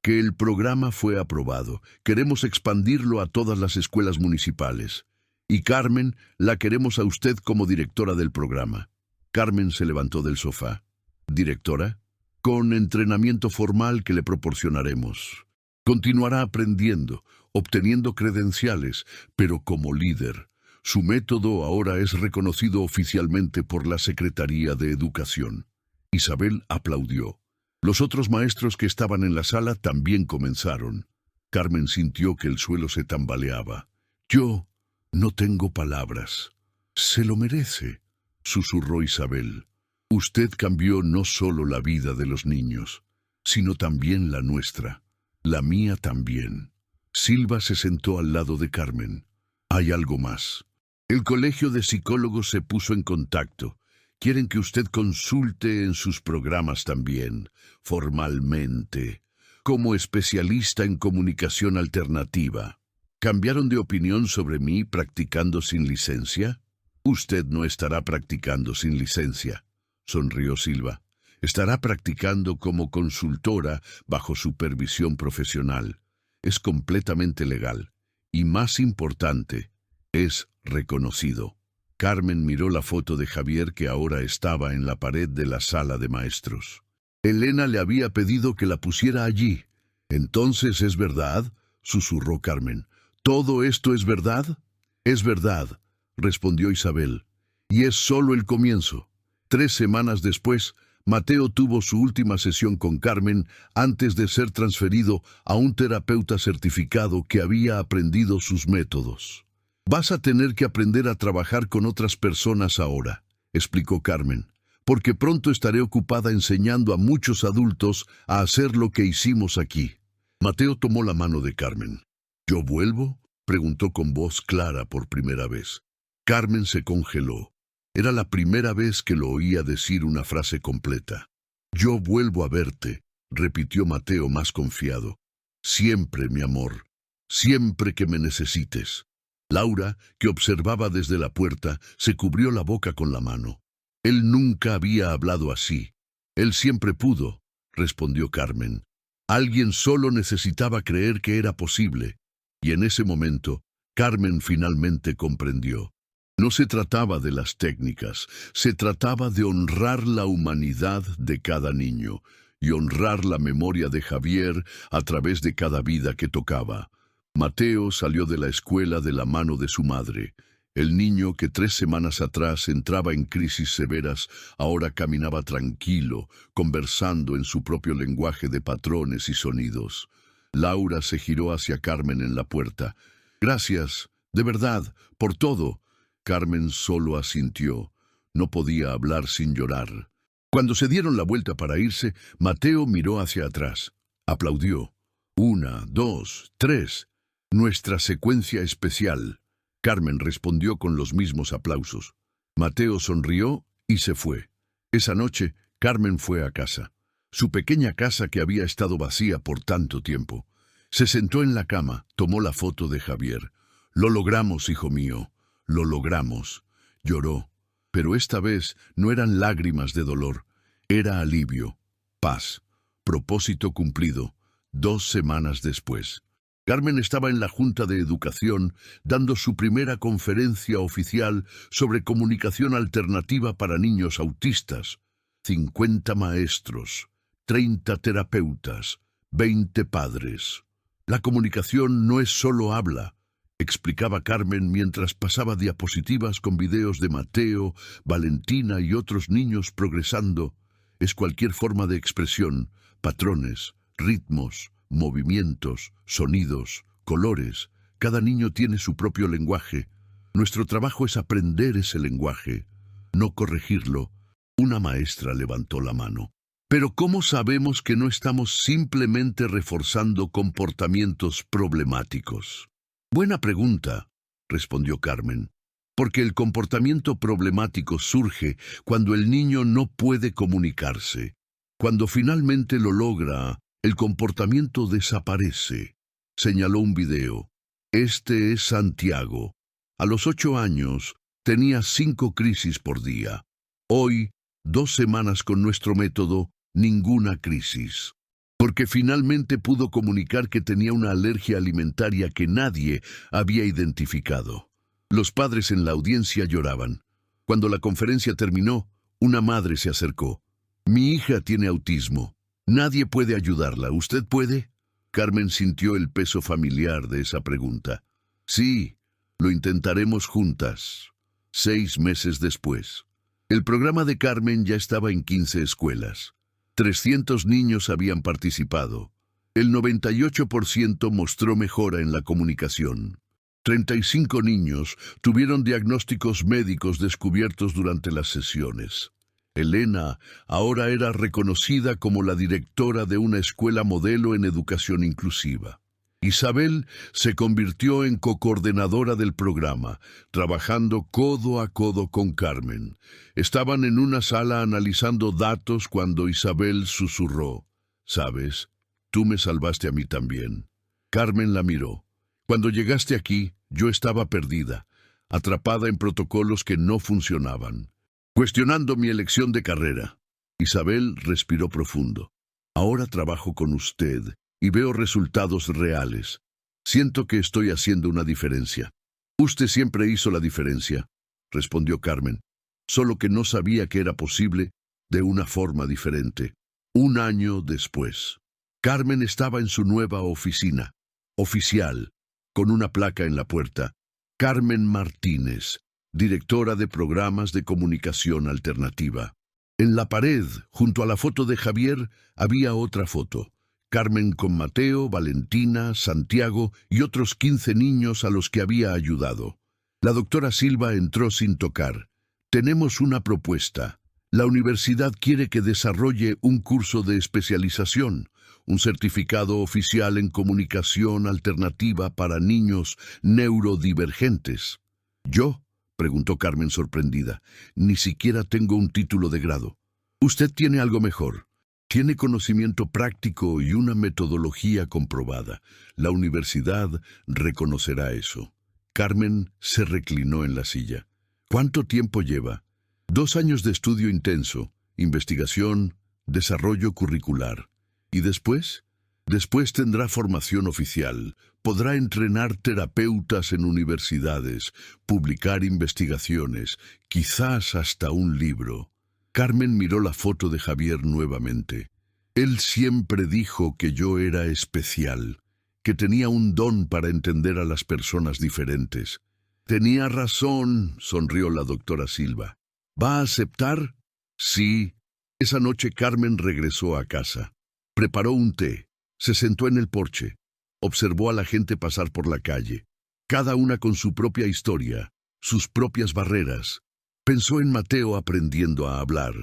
que el programa fue aprobado. Queremos expandirlo a todas las escuelas municipales. Y Carmen, la queremos a usted como directora del programa. Carmen se levantó del sofá. ¿Directora? Con entrenamiento formal que le proporcionaremos. Continuará aprendiendo, obteniendo credenciales, pero como líder. Su método ahora es reconocido oficialmente por la Secretaría de Educación. Isabel aplaudió. Los otros maestros que estaban en la sala también comenzaron. Carmen sintió que el suelo se tambaleaba. Yo no tengo palabras. Se lo merece, susurró Isabel. Usted cambió no solo la vida de los niños, sino también la nuestra. La mía también. Silva se sentó al lado de Carmen. Hay algo más. El Colegio de Psicólogos se puso en contacto. Quieren que usted consulte en sus programas también, formalmente, como especialista en comunicación alternativa. ¿Cambiaron de opinión sobre mí practicando sin licencia? Usted no estará practicando sin licencia, sonrió Silva. Estará practicando como consultora bajo supervisión profesional. Es completamente legal. Y más importante, es reconocido. Carmen miró la foto de Javier que ahora estaba en la pared de la sala de maestros. Elena le había pedido que la pusiera allí. «¿Entonces es verdad?», susurró Carmen. «¿Todo esto es verdad?». «Es verdad», respondió Isabel. «Y es solo el comienzo». 3 semanas después, Mateo tuvo su última sesión con Carmen antes de ser transferido a un terapeuta certificado que había aprendido sus métodos. «Vas a tener que aprender a trabajar con otras personas ahora», explicó Carmen, «porque pronto estaré ocupada enseñando a muchos adultos a hacer lo que hicimos aquí». Mateo tomó la mano de Carmen. «¿Yo vuelvo?», preguntó con voz clara por primera vez. Carmen se congeló. Era la primera vez que lo oía decir una frase completa. «Yo vuelvo a verte», repitió Mateo más confiado. «Siempre, mi amor, siempre que me necesites». Laura, que observaba desde la puerta, se cubrió la boca con la mano. «Él nunca había hablado así». «Él siempre pudo», respondió Carmen. Alguien solo necesitaba creer que era posible. Y en ese momento, Carmen finalmente comprendió. No se trataba de las técnicas, se trataba de honrar la humanidad de cada niño y honrar la memoria de Javier a través de cada vida que tocaba. Mateo salió de la escuela de la mano de su madre. El niño que 3 semanas atrás entraba en crisis severas, ahora caminaba tranquilo, conversando en su propio lenguaje de patrones y sonidos. Laura se giró hacia Carmen en la puerta. «Gracias, de verdad, por todo». Carmen solo asintió. No podía hablar sin llorar. Cuando se dieron la vuelta para irse, Mateo miró hacia atrás. Aplaudió. 1, 2, 3. Nuestra secuencia especial. Carmen respondió con los mismos aplausos. Mateo sonrió y se fue. Esa noche, Carmen fue a casa. Su pequeña casa que había estado vacía por tanto tiempo. Se sentó en la cama, tomó la foto de Javier. «Lo logramos, hijo mío. Lo logramos». Lloró, pero esta vez no eran lágrimas de dolor, era alivio, paz, propósito cumplido. 2 semanas después. Carmen estaba en la Junta de Educación dando su primera conferencia oficial sobre comunicación alternativa para niños autistas. 50 maestros, 30 terapeutas, 20 padres. La comunicación no es solo habla, explicaba Carmen mientras pasaba diapositivas con videos de Mateo, Valentina y otros niños progresando. Es cualquier forma de expresión, patrones, ritmos, movimientos, sonidos, colores. Cada niño tiene su propio lenguaje. Nuestro trabajo es aprender ese lenguaje, no corregirlo. Una maestra levantó la mano. «Pero ¿cómo sabemos que no estamos simplemente reforzando comportamientos problemáticos?» «Buena pregunta», respondió Carmen, «porque el comportamiento problemático surge cuando el niño no puede comunicarse. Cuando finalmente lo logra, el comportamiento desaparece». Señaló un video. «Este es Santiago. A los 8 años tenía 5 crisis por día. Hoy, 2 semanas con nuestro método, ninguna crisis. Porque finalmente pudo comunicar que tenía una alergia alimentaria que nadie había identificado». Los padres en la audiencia lloraban. Cuando la conferencia terminó, una madre se acercó. «Mi hija tiene autismo. Nadie puede ayudarla. ¿Usted puede?». Carmen sintió el peso familiar de esa pregunta. «Sí, lo intentaremos juntas». 6 meses después. El programa de Carmen ya estaba en 15 escuelas. 300 niños habían participado. El 98% mostró mejora en la comunicación. 35 niños tuvieron diagnósticos médicos descubiertos durante las sesiones. Elena ahora era reconocida como la directora de una escuela modelo en educación inclusiva. Isabel se convirtió en cocoordinadora del programa, trabajando codo a codo con Carmen. Estaban en una sala analizando datos cuando Isabel susurró: «¿Sabes? Tú me salvaste a mí también». Carmen la miró. Cuando llegaste aquí, yo estaba perdida, atrapada en protocolos que no funcionaban, cuestionando mi elección de carrera. Isabel respiró profundo. Ahora trabajo con usted y veo resultados reales. Siento que estoy haciendo una diferencia. Usted siempre hizo la diferencia, respondió Carmen, solo que no sabía que era posible de una forma diferente. Un año después, Carmen estaba en su nueva oficina, oficial, con una placa en la puerta. Carmen Martínez, directora de programas de comunicación alternativa. En la pared, junto a la foto de Javier, había otra foto. Carmen con Mateo, Valentina, Santiago y otros 15 niños a los que había ayudado. La doctora Silva entró sin tocar. Tenemos una propuesta. La universidad quiere que desarrolle un curso de especialización, un certificado oficial en comunicación alternativa para niños neurodivergentes. ¿Yo? Preguntó Carmen sorprendida. Ni siquiera tengo un título de grado. Usted tiene algo mejor. Tiene conocimiento práctico y una metodología comprobada. La universidad reconocerá eso. Carmen se reclinó en la silla. ¿Cuánto tiempo lleva? 2 años de estudio intenso, investigación, desarrollo curricular. ¿Y después? Después tendrá formación oficial, podrá entrenar terapeutas en universidades, publicar investigaciones, quizás hasta un libro. Carmen miró la foto de Javier nuevamente. Él siempre dijo que yo era especial, que tenía un don para entender a las personas diferentes. Tenía razón, sonrió la doctora Silva. ¿Va a aceptar? Sí. Esa noche Carmen regresó a casa. Preparó un té, se sentó en el porche, observó a la gente pasar por la calle, cada una con su propia historia, sus propias barreras. Pensó en Mateo aprendiendo a hablar,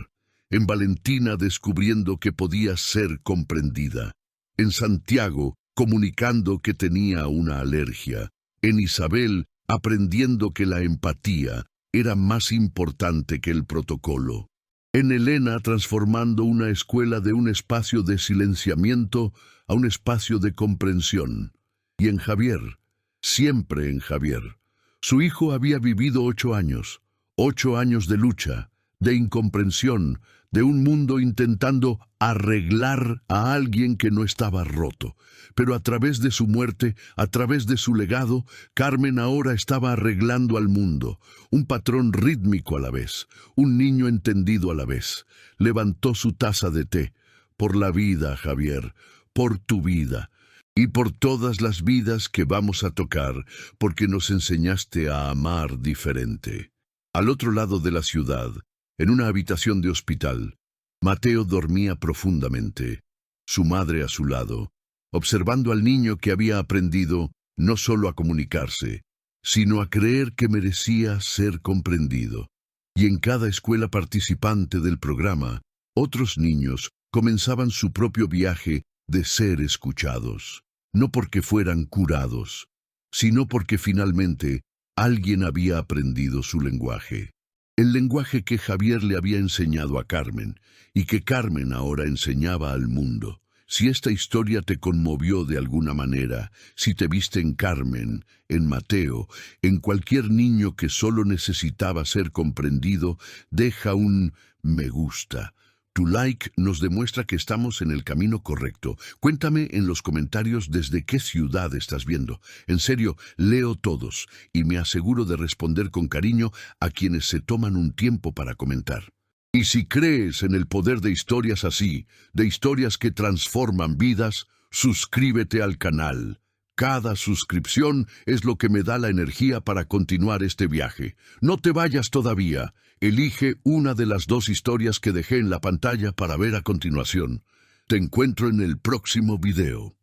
en Valentina descubriendo que podía ser comprendida, en Santiago comunicando que tenía una alergia, en Isabel aprendiendo que la empatía era más importante que el protocolo, en Elena transformando una escuela de un espacio de silenciamiento a un espacio de comprensión, y en Javier, siempre en Javier. Su hijo había vivido 8 años, 8 años de lucha, de incomprensión, de un mundo intentando arreglar a alguien que no estaba roto. Pero a través de su muerte, a través de su legado, Carmen ahora estaba arreglando al mundo, un patrón rítmico a la vez, un niño entendido a la vez. Levantó su taza de té. Por la vida, Javier, por tu vida, y por todas las vidas que vamos a tocar, porque nos enseñaste a amar diferente. Al otro lado de la ciudad, en una habitación de hospital, Mateo dormía profundamente, su madre a su lado, observando al niño que había aprendido no solo a comunicarse, sino a creer que merecía ser comprendido. Y en cada escuela participante del programa, otros niños comenzaban su propio viaje de ser escuchados, no porque fueran curados, sino porque finalmente alguien había aprendido su lenguaje. El lenguaje que Javier le había enseñado a Carmen y que Carmen ahora enseñaba al mundo. Si esta historia te conmovió de alguna manera, si te viste en Carmen, en Mateo, en cualquier niño que solo necesitaba ser comprendido, deja un me gusta. Tu like nos demuestra que estamos en el camino correcto. Cuéntame en los comentarios desde qué ciudad estás viendo. En serio, leo todos y me aseguro de responder con cariño a quienes se toman un tiempo para comentar. Y si crees en el poder de historias así, de historias que transforman vidas, suscríbete al canal. Cada suscripción es lo que me da la energía para continuar este viaje. No te vayas todavía. Elige una de las 2 historias que dejé en la pantalla para ver a continuación. Te encuentro en el próximo video.